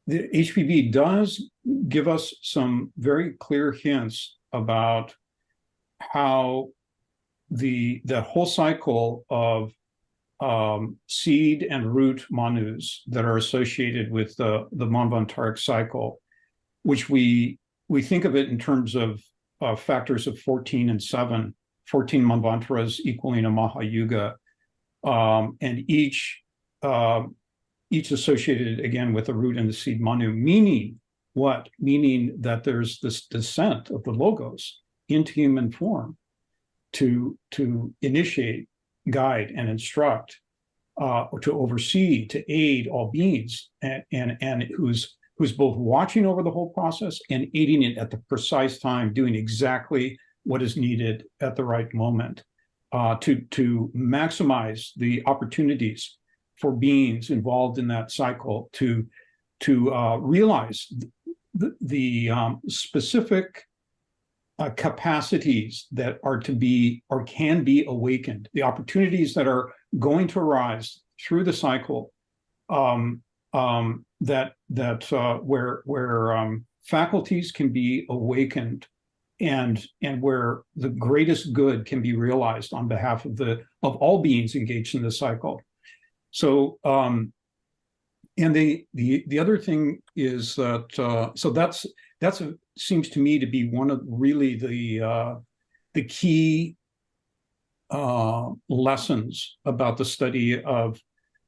HPV does give us some very clear hints about how the whole cycle of seed and root manus that are associated with the Manvantaric cycle, which we think of it in terms of factors of 14 and 7, 14 Manvantaras equaling a Mahayuga, and each associated again with the root and the seed manu, meaning what? Meaning that there's this descent of the Logos into human form to initiate, guide, and instruct, or to oversee, to aid all beings, and who's both watching over the whole process and aiding it at the precise time, doing exactly what is needed at the right moment, to maximize the opportunities for beings involved in that cycle to realize the specific capacities that are to be or can be awakened, the opportunities that are going to arise through the cycle, where faculties can be awakened, and where the greatest good can be realized on behalf of all beings engaged in the cycle. So, and the other thing is that so that's seems to me to be one of really the key lessons about the study of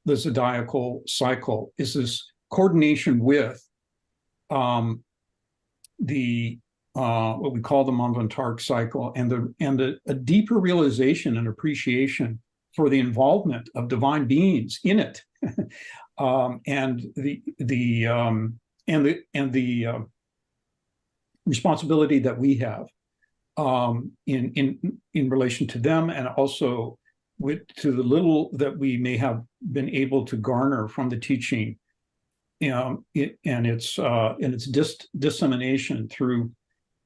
the zodiacal cycle, is this coordination with the what we call the Manvantaric cycle, and a deeper realization and appreciation for the involvement of divine beings in it, and the responsibility that we have in relation to them, and also to the little that we may have been able to garner from the teaching, and its dissemination through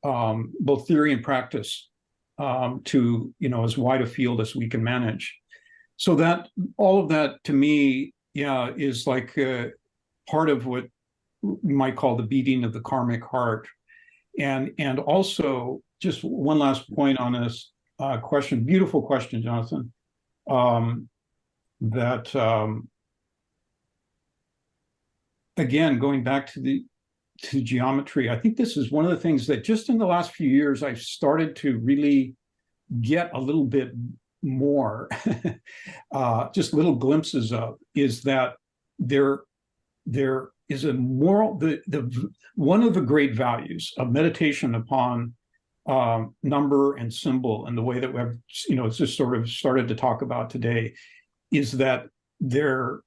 both theory and practice, to as wide a field as we can manage. So that all of that to me, is like part of what we might call the beating of the karmic heart. And also, just one last point on this question, beautiful question, Jonathan, again, going back to geometry, I think this is one of the things that just in the last few years I've started to really get a little bit more, just little glimpses of, is that there is a moral, one of the great values of meditation upon number and symbol, and the way that we've it's just sort of started to talk about today, is that they're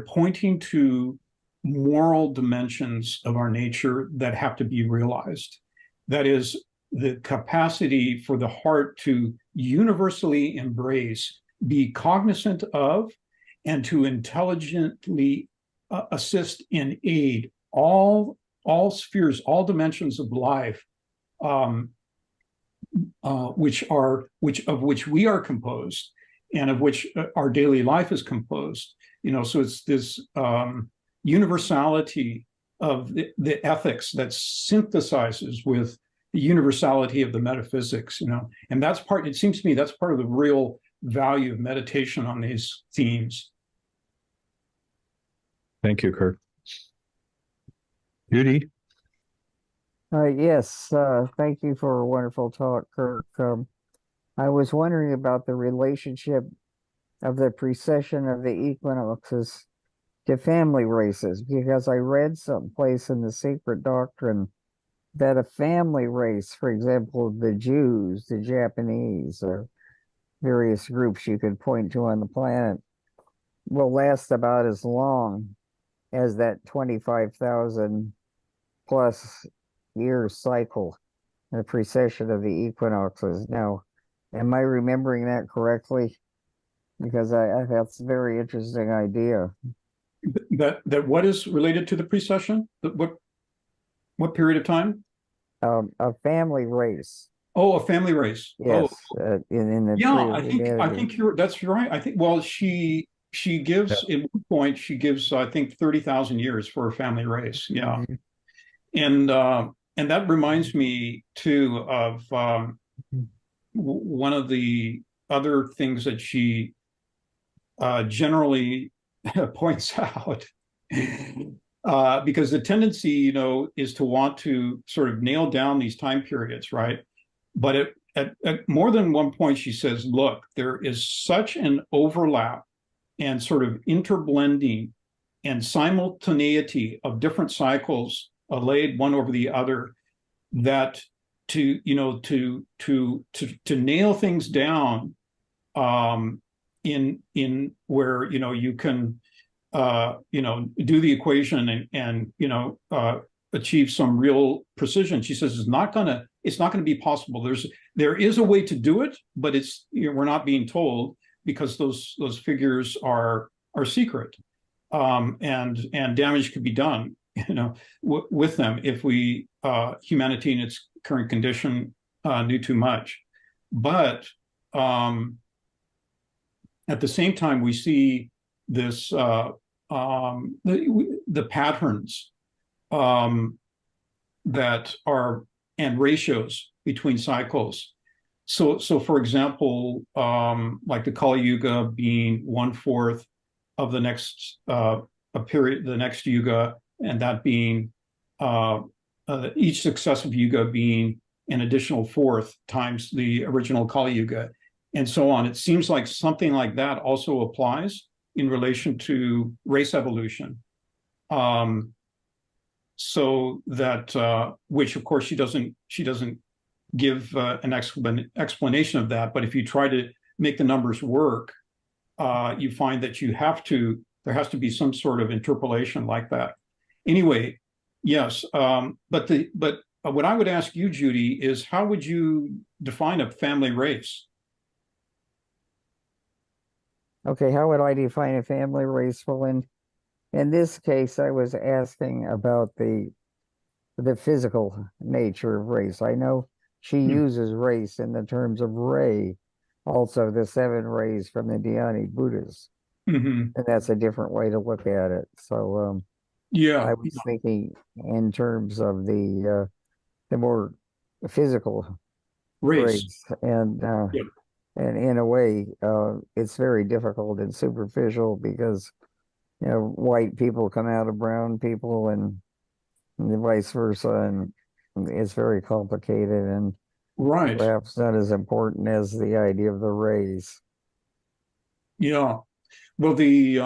pointing to moral dimensions of our nature that have to be realized. That is, the capacity for the heart to universally embrace, be cognizant of, and to intelligently assist and aid all spheres, all dimensions of life, which we are composed, and of which our daily life is composed. So it's this universality of the ethics that synthesizes with the universality of the metaphysics. And that's part. It seems to me that's part of the real value of meditation on these themes. Thank you, Kirk. Judy? Yes, thank you for a wonderful talk, Kirk. I was wondering about the relationship of the precession of the equinoxes to family races, because I read someplace in the Secret Doctrine that a family race, for example, the Jews, the Japanese, or various groups you could point to on the planet, will last about as long as that 25,000 plus year cycle, the precession of the equinoxes. Now, am I remembering that correctly? Because I that's a very interesting idea. That what is related to the precession? What period of time? A family race. Oh, a family race. Yes, in the Yeah, tree of I think that's right. I think, well, she gives, at one point she gives, I think, 30,000 years for a family race. Yeah. Mhm. And that reminds me too of one of the other things that she generally points out, because the tendency, is to want to sort of nail down these time periods, right? But at more than one point, she says, look, there is such an overlap and sort of interblending and simultaneity of different cycles laid one over the other, that to nail things down in where you can do the equation and achieve some real precision. She says it's not going to be possible. There is a way to do it, but we're not being told, because those figures are secret, and damage could be done with them if humanity in its current condition knew too much. But at the same time, we see this the patterns that are, and ratios between cycles. So for example, like the Kali Yuga being 1/4 of the next period, the next Yuga, and that being each successive Yuga being an additional 1/4 times the original Kali Yuga, and so on. It seems like something like that also applies in relation to race evolution. So that, which of course she doesn't give an explanation of that, but if you try to make the numbers work, you find that there has to be some sort of interpolation like that. Anyway, yes, but what I would ask you, Judy, is how would you define a family race? Okay, how would I define a family race? Well, in this case, I was asking about the physical nature of race. I know she uses race in the terms of ray, also the 7 rays from the Dhyani Buddhas, and that's a different way to look at it. So yeah, I was thinking in terms of the more physical race, and in a way, it's very difficult and superficial, because white people come out of brown people, and vice versa, and it's very complicated, and right, perhaps not as important as the idea of the race. yeah. Well, the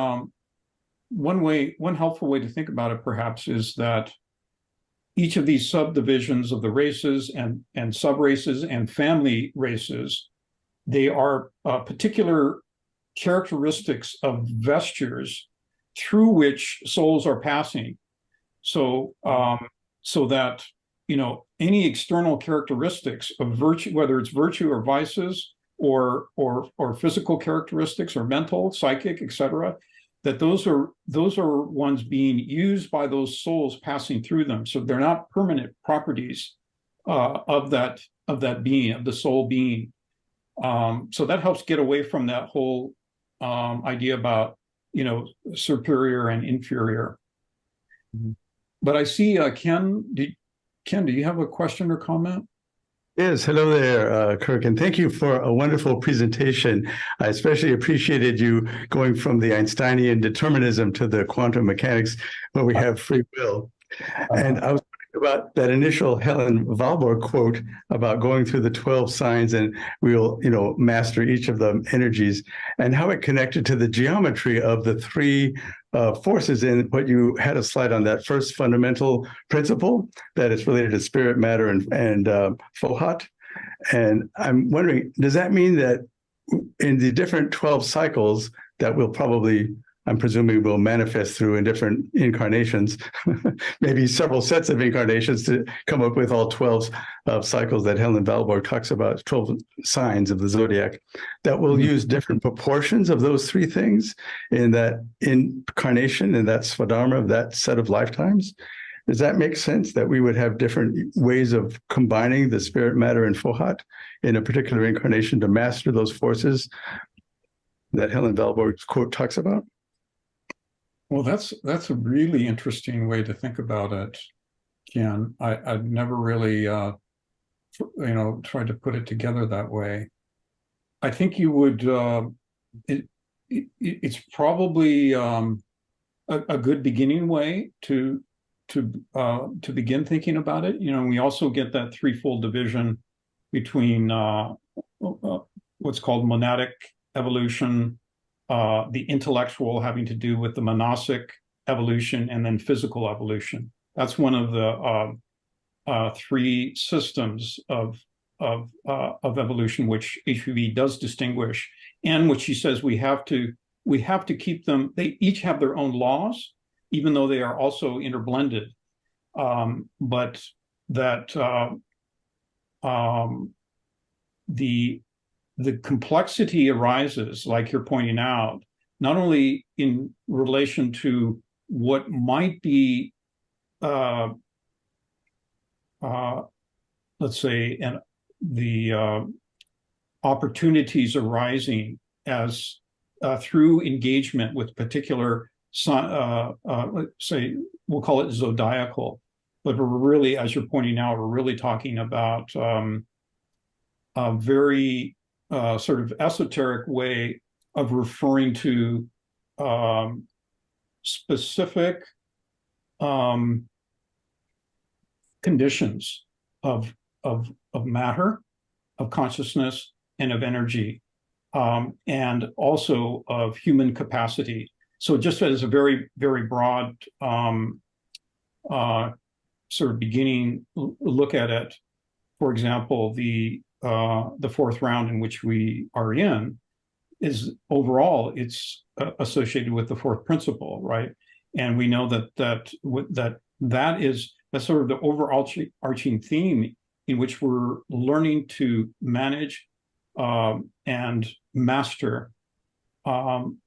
one helpful way to think about it perhaps is that each of these subdivisions of the races and sub-races and family races, they are particular characteristics of vestures through which souls are passing. So so that any external characteristics of virtue, whether it's virtue or vices or physical characteristics or mental, psychic, etc., that those are ones being used by those souls passing through them. So they're not permanent properties of that being, of the soul being. So that helps get away from that whole idea about, superior and inferior. Mhm. But I see Ken. Ken, do you have a question or comment? Yes, hello there, Kirk, and thank you for a wonderful presentation. I especially appreciated you going from the Einsteinian determinism to the quantum mechanics where we have free will. And I was wondering about that initial Helen Valborg quote about going through the 12 signs and we'll, master each of the energies, and how it connected to the geometry of the three forces in what you had a slide on, that first fundamental principle that is related to spirit, matter, and Fohat. And I'm wondering, does that mean that in the different 12 cycles that will probably, I'm presuming, will manifest through in different incarnations, maybe several sets of incarnations to come up with all 12 cycles that Helen Valborg talks about, 12 signs of the zodiac, that will use different proportions of those three things in that incarnation, in that Svadharma of that set of lifetimes? Does that make sense, that we would have different ways of combining the spirit, matter, and Fohat in a particular incarnation to master those forces that Helen Valborg's quote talks about? Well, that's a really interesting way to think about it, Ken. I'd never really, tried to put it together that way. I think you would. It's probably a good beginning way to begin thinking about it. We also get that threefold division between what's called monadic evolution, the intellectual having to do with the monastic evolution, and then physical evolution. That's one of the three systems of evolution which HPV does distinguish, and which she says we have to keep them. They each have their own laws, even though they are also interblended. But that the complexity arises, like you're pointing out, not only in relation to what might be, let's say, the opportunities arising as through engagement with particular, let's say, we'll call it zodiacal, but we're really, as you're pointing out, we're really talking about a very sort of esoteric way of referring to specific conditions of matter, of consciousness, and of energy, and also of human capacity. So just as a very, very broad sort of beginning look at it, for example, the fourth round in which we are in is overall it's associated with the fourth principle, right? And we know that's sort of the overarching theme in which we're learning to manage and master and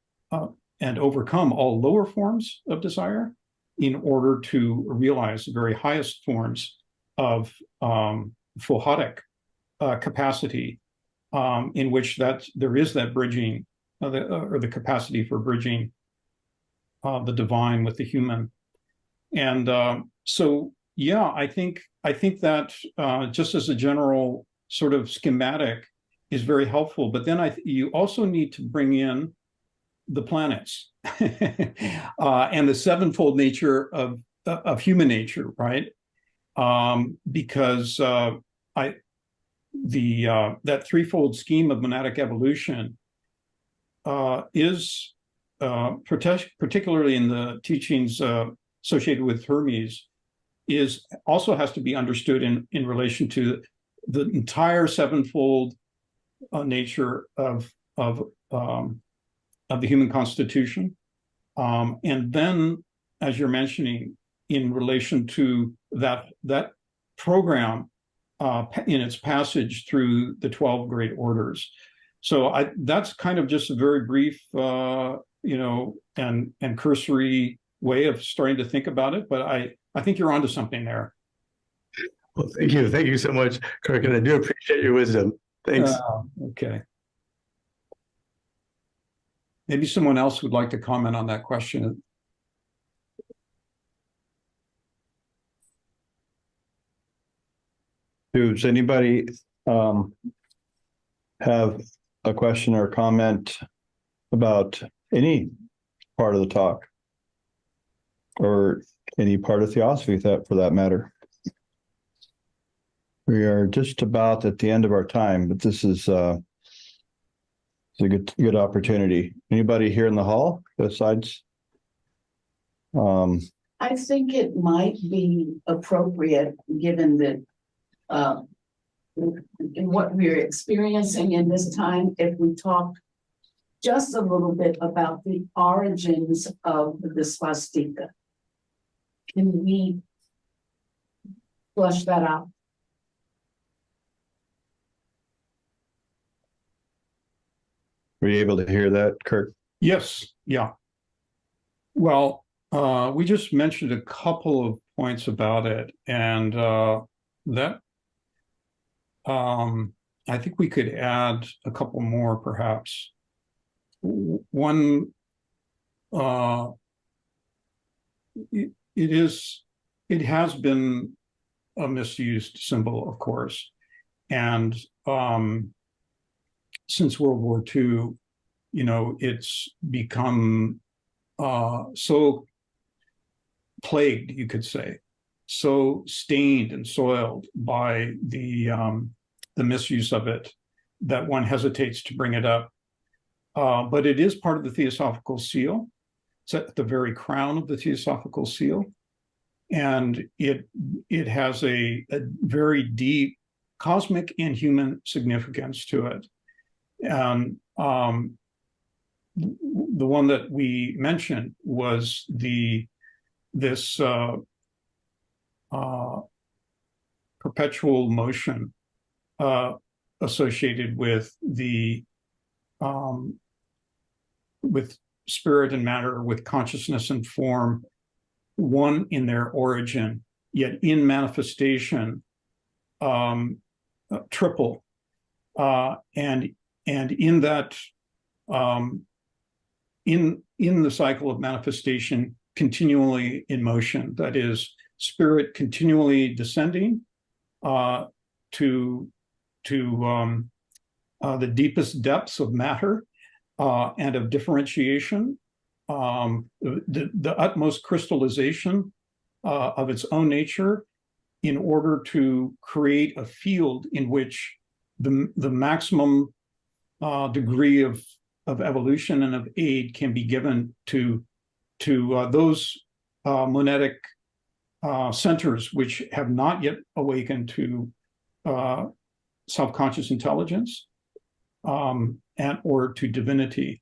overcome all lower forms of desire in order to realize the very highest forms of Fohatic capacity, in which there is that bridging, or the capacity for bridging the divine with the human. And so, yeah, I think that just as a general sort of schematic is very helpful. But then you also need to bring in the planets and the sevenfold nature of human nature, right? Because that threefold scheme of monadic evolution is particularly in the teachings associated with Hermes, also has to be understood in relation to the entire sevenfold nature of the human constitution, and then, as you're mentioning, in relation to that program in its passage through the 12 great orders. So that's kind of just a very brief, and cursory way of starting to think about it. But I think you're onto something there. Well, thank you. Thank you so much, Kirk. And I do appreciate your wisdom. Thanks. Okay. Maybe someone else would like to comment on that question. Does anybody have a question or comment about any part of the talk? Or any part of theosophy, for that matter? We are just about at the end of our time, but this is a good opportunity. Anybody here in the hall besides? I think it might be appropriate, given that in what we're experiencing in this time, if we talk just a little bit about the origins of the swastika. Can we flush that out? Were you able to hear that, Kirk? Yes. Yeah. Well, we just mentioned a couple of points about it, and that I think we could add a couple more, perhaps. One, it has been a misused symbol, of course, and since World War II, it's become so plagued, you could say, so stained and soiled by the misuse of it that one hesitates to bring it up. But it is part of the Theosophical Seal. It's at the very crown of the Theosophical Seal. And it has a very deep cosmic and human significance to it. And the one that we mentioned was this perpetual motion associated with with spirit and matter, with consciousness and form, one in their origin, yet in manifestation, triple, and in that, in the cycle of manifestation, continually in motion. That is, spirit continually descending to the deepest depths of matter and of differentiation, the utmost crystallization of its own nature, in order to create a field in which the maximum degree of evolution and of aid can be given to those monetic centers which have not yet awakened to self-conscious intelligence and or to divinity.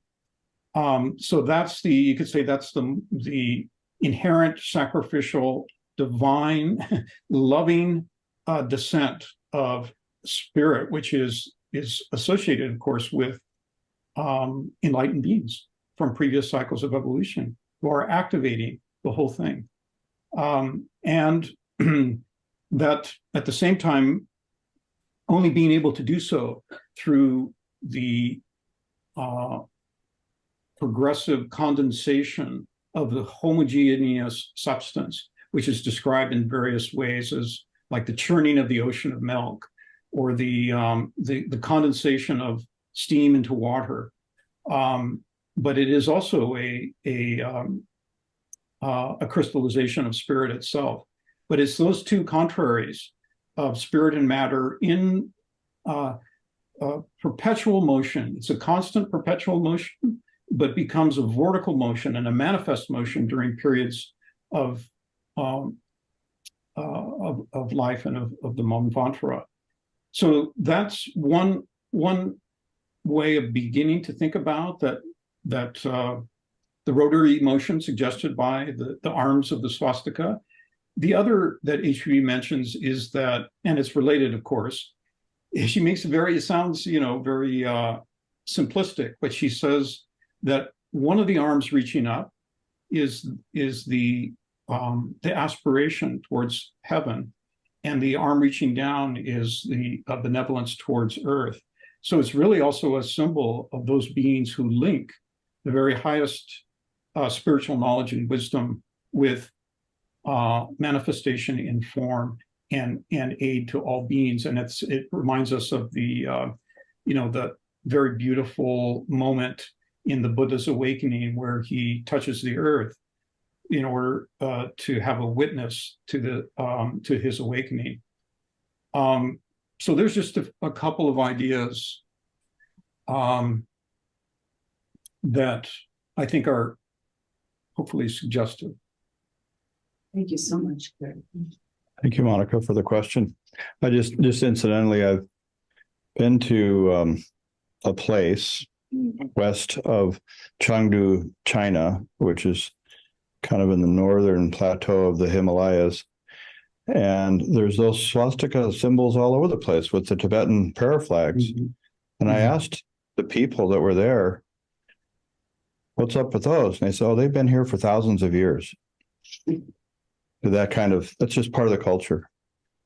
So that's you could say that's the inherent sacrificial, divine, loving descent of spirit, which is associated, of course, with enlightened beings from previous cycles of evolution who are activating the whole thing. And that at the same time, only being able to do so through the progressive condensation of the homogeneous substance, which is described in various ways as like the churning of the ocean of milk, or the condensation of steam into water. But it is also a crystallization of spirit itself. But it's those two contraries of spirit and matter in perpetual motion. It's a constant perpetual motion, but becomes a vortical motion and a manifest motion during periods of life and of the Manvantara. So that's one way of beginning to think about that the rotary motion suggested by the arms of the swastika. The other that HB mentions is that, and it's related, of course, she makes it sounds, very simplistic, but she says that one of the arms reaching up is the aspiration towards heaven, and the arm reaching down is the benevolence towards earth. So it's really also a symbol of those beings who link the very highest spiritual knowledge and wisdom with manifestation in form and aid to all beings. And it reminds us of the very beautiful moment in the Buddha's awakening where he touches the earth in order to have a witness to his awakening. So there's just a couple of ideas that I think are hopefully suggestive. Thank you so much, Kurt. Thank you, Monica, for the question. I just incidentally, I've been to a place west of Chengdu, China, which is kind of in the northern plateau of the Himalayas. And there's those swastika symbols all over the place with the Tibetan prayer flags. Mm-hmm. And I asked the people that were there, what's up with those? And they said, oh, they've been here for thousands of years. That's just part of the culture.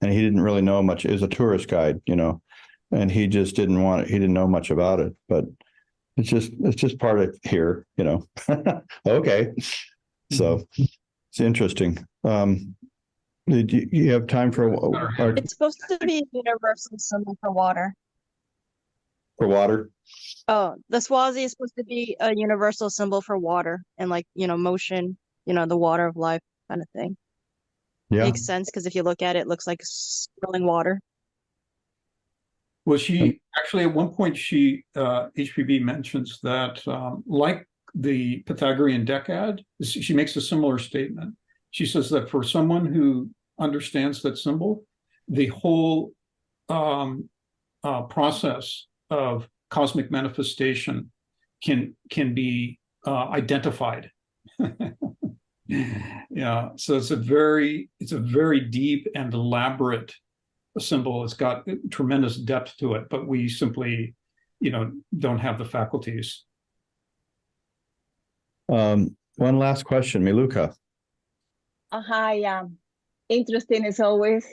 And he didn't really know much. He was a tourist guide, and he just he didn't know much about it, but it's just part of here, Okay. So it's interesting. Did you have time for It's supposed to be a universal symbol for water. For water? Oh, the Swazi is supposed to be a universal symbol for water and motion, the water of life kind of thing. Yeah. Makes sense because if you look at it, it looks like swirling water. Well, she actually at one point HPB mentions that like the Pythagorean decad, she makes a similar statement. She says that for someone who understands that symbol, the whole process of cosmic manifestation can be identified. Yeah, so it's a very deep and elaborate symbol. It's got tremendous depth to it, but we simply, don't have the faculties. One last question, Miluka. Hi, interesting as always,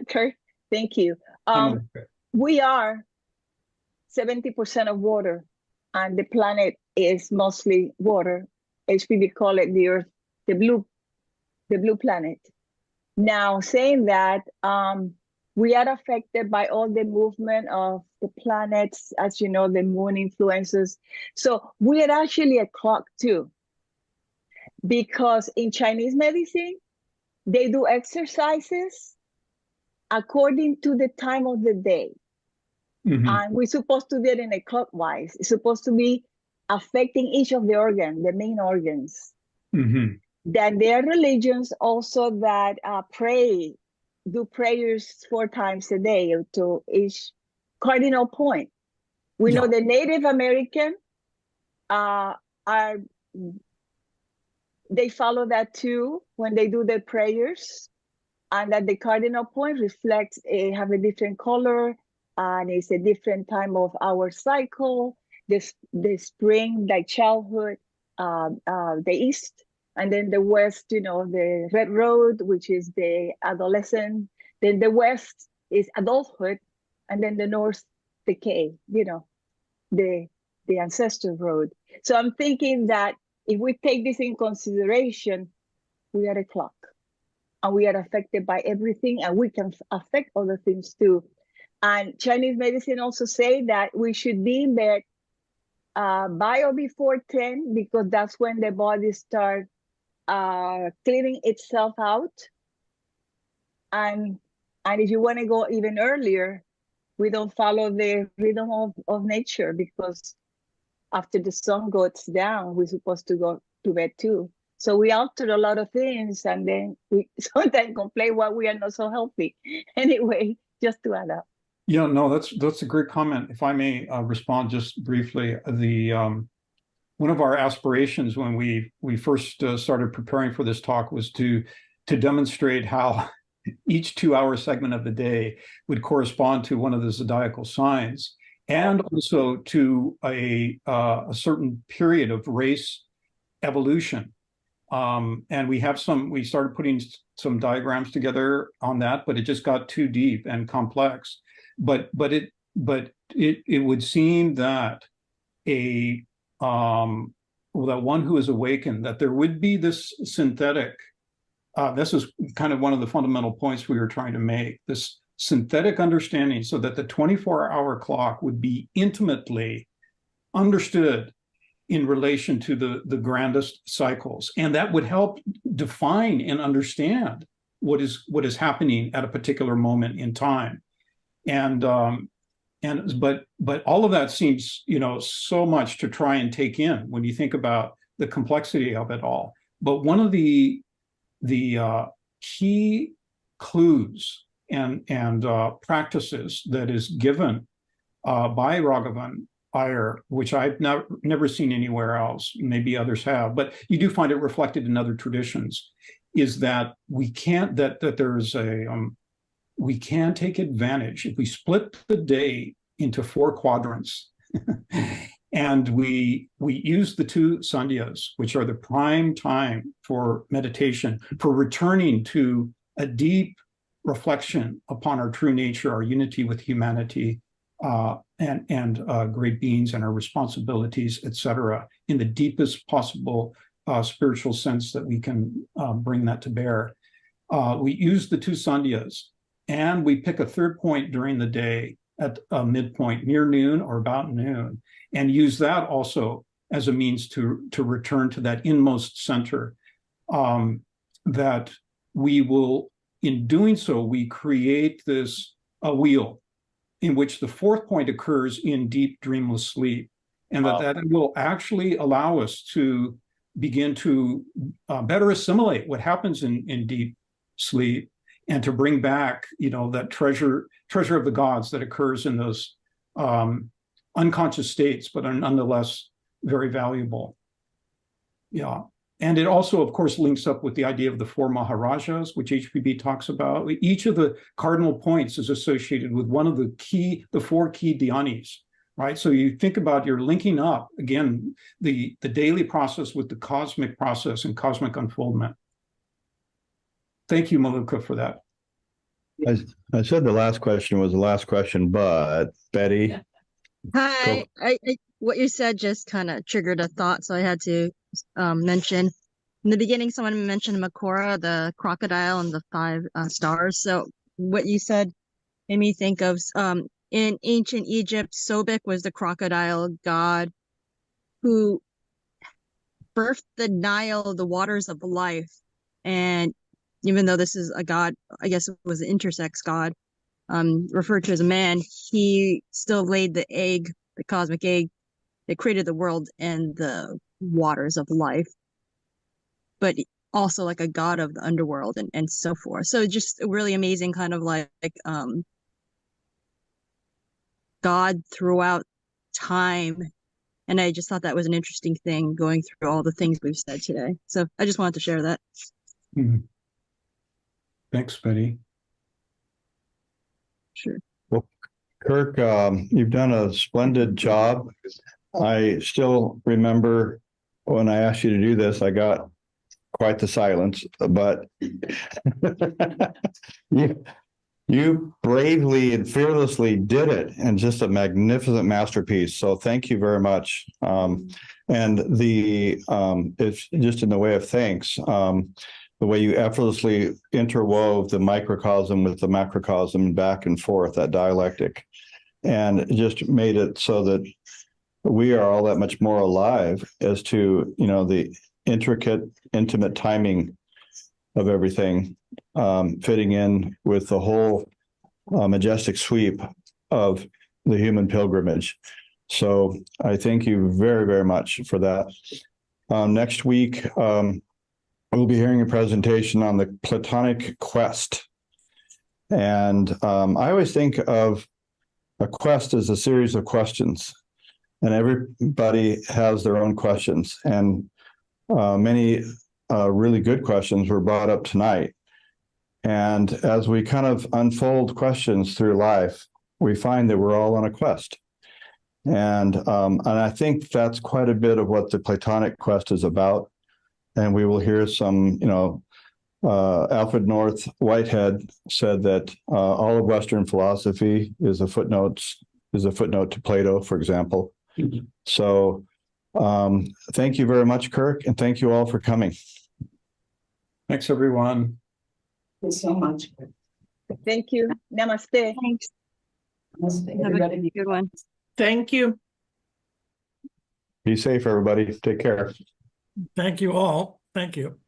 Kurt. Thank you. We are 70% of water, and the planet is mostly water. HPV call it the Earth, the blue planet. Now, saying that, we are affected by all the movement of the planets, as you know, the moon influences. So we are actually a clock too, because in Chinese medicine, they do exercises according to the time of the day. Mm-hmm. And we're supposed to do it in a clockwise. It's supposed to be affecting each of the organs, the main organs. Mm-hmm. Then there are religions also that do prayers 4 times a day to each cardinal point. We know the Native American they follow that too when they do their prayers, and that the cardinal point reflects have a different color, and it's a different time of our cycle. The spring, like childhood, the east, and then the west, the red road, which is the adolescent. Then the west is adulthood, and then the north, decay. The ancestor road. So I'm thinking that if we take this in consideration, we are a clock, and we are affected by everything, and we can affect other things too. And Chinese medicine also say that we should be in bed by or before 10, because that's when the body starts cleaning itself out. And if you want to go even earlier, we don't follow the rhythm of nature, because after the sun goes down, we're supposed to go to bed too. So we alter a lot of things, and then we sometimes complain why we are not so healthy. Anyway, just to add up. Yeah, no, that's a great comment. If I may respond just briefly, one of our aspirations when we first started preparing for this talk was to demonstrate how each 2-hour segment of the day would correspond to one of the zodiacal signs. and also to a certain period of race evolution. And we started putting some diagrams together on that, but it just got too deep and complex. But it would seem that that one who is awakened, that there would be this synthetic. This is kind of one of the fundamental points we were trying to make. This synthetic understanding, so that the 24-hour clock would be intimately understood in relation to the grandest cycles, and that would help define and understand what is happening at a particular moment in time. But all of that seems, so much to try and take in when you think about the complexity of it all. But one of the key clues and practices that is given by Raghavan Iyer, which I've never seen anywhere else, maybe others have, but you do find it reflected in other traditions, is that we can take advantage if we split the day into 4 quadrants. And we use the 2 sandhyas, which are the prime time for meditation, for returning to a deep reflection upon our true nature, our unity with humanity, and great beings, and our responsibilities, etc., in the deepest possible spiritual sense that we can bring that to bear. We use the 2 sandhyas, and we pick a third point during the day at a midpoint near noon or about noon, and use that also as a means to return to that inmost center. That we will, in doing so, we create this wheel in which the 4th point occurs in deep dreamless sleep, and that will actually allow us to begin to better assimilate what happens in deep sleep, and to bring back, that treasure of the gods that occurs in those unconscious states, but are nonetheless very valuable. Yeah. And it also, of course, links up with the idea of the 4 Maharajas, which HPB talks about. Each of the cardinal points is associated with one of the 4 key dhyanis, right? So you think about, you're linking up, again, the daily process with the cosmic process and cosmic unfoldment. Thank you, Maluka, for that. I said the last question was the last question, but Betty. Hi. What you said just kind of triggered a thought, so I had to mention. In the beginning, someone mentioned Makora, the crocodile, and the 5 stars. So what you said made me think of in ancient Egypt, Sobek was the crocodile god who birthed the Nile, the waters of life. And even though this is a god, I guess it was an intersex god, referred to as a man, he still laid the egg, the cosmic egg, that created the world and the waters of life, but also like a god of the underworld and so forth. So just a really amazing kind of like God throughout time. And I just thought that was an interesting thing going through all the things we've said today. So I just wanted to share that. Mm-hmm. Thanks, Betty. Sure. Well, Kirk, you've done a splendid job. I still remember when I asked you to do this, I got quite the silence, but you bravely and fearlessly did it, and just a magnificent masterpiece. So thank you very much. And it's just in the way of thanks, the way you effortlessly interwove the microcosm with the macrocosm back and forth, that dialectic, and it just made it so that we are all that much more alive as to, the intricate, intimate timing of everything, fitting in with the whole majestic sweep of the human pilgrimage. So I thank you very, very much for that. Next week, we'll be hearing a presentation on the Platonic quest. And I always think of a quest as a series of questions, and everybody has their own questions. And many really good questions were brought up tonight. And as we kind of unfold questions through life, we find that we're all on a quest. And I think that's quite a bit of what the Platonic quest is about. And we will hear some, Alfred North Whitehead said that all of Western philosophy is a footnote to Plato, for example. So thank you very much, Kirk, and thank you all for coming. Thanks, everyone. Thanks so much. Thank you. Namaste. Thanks. Have Everybody. a good one. Thank you. Be safe, everybody. Take care. Thank you all. Thank you.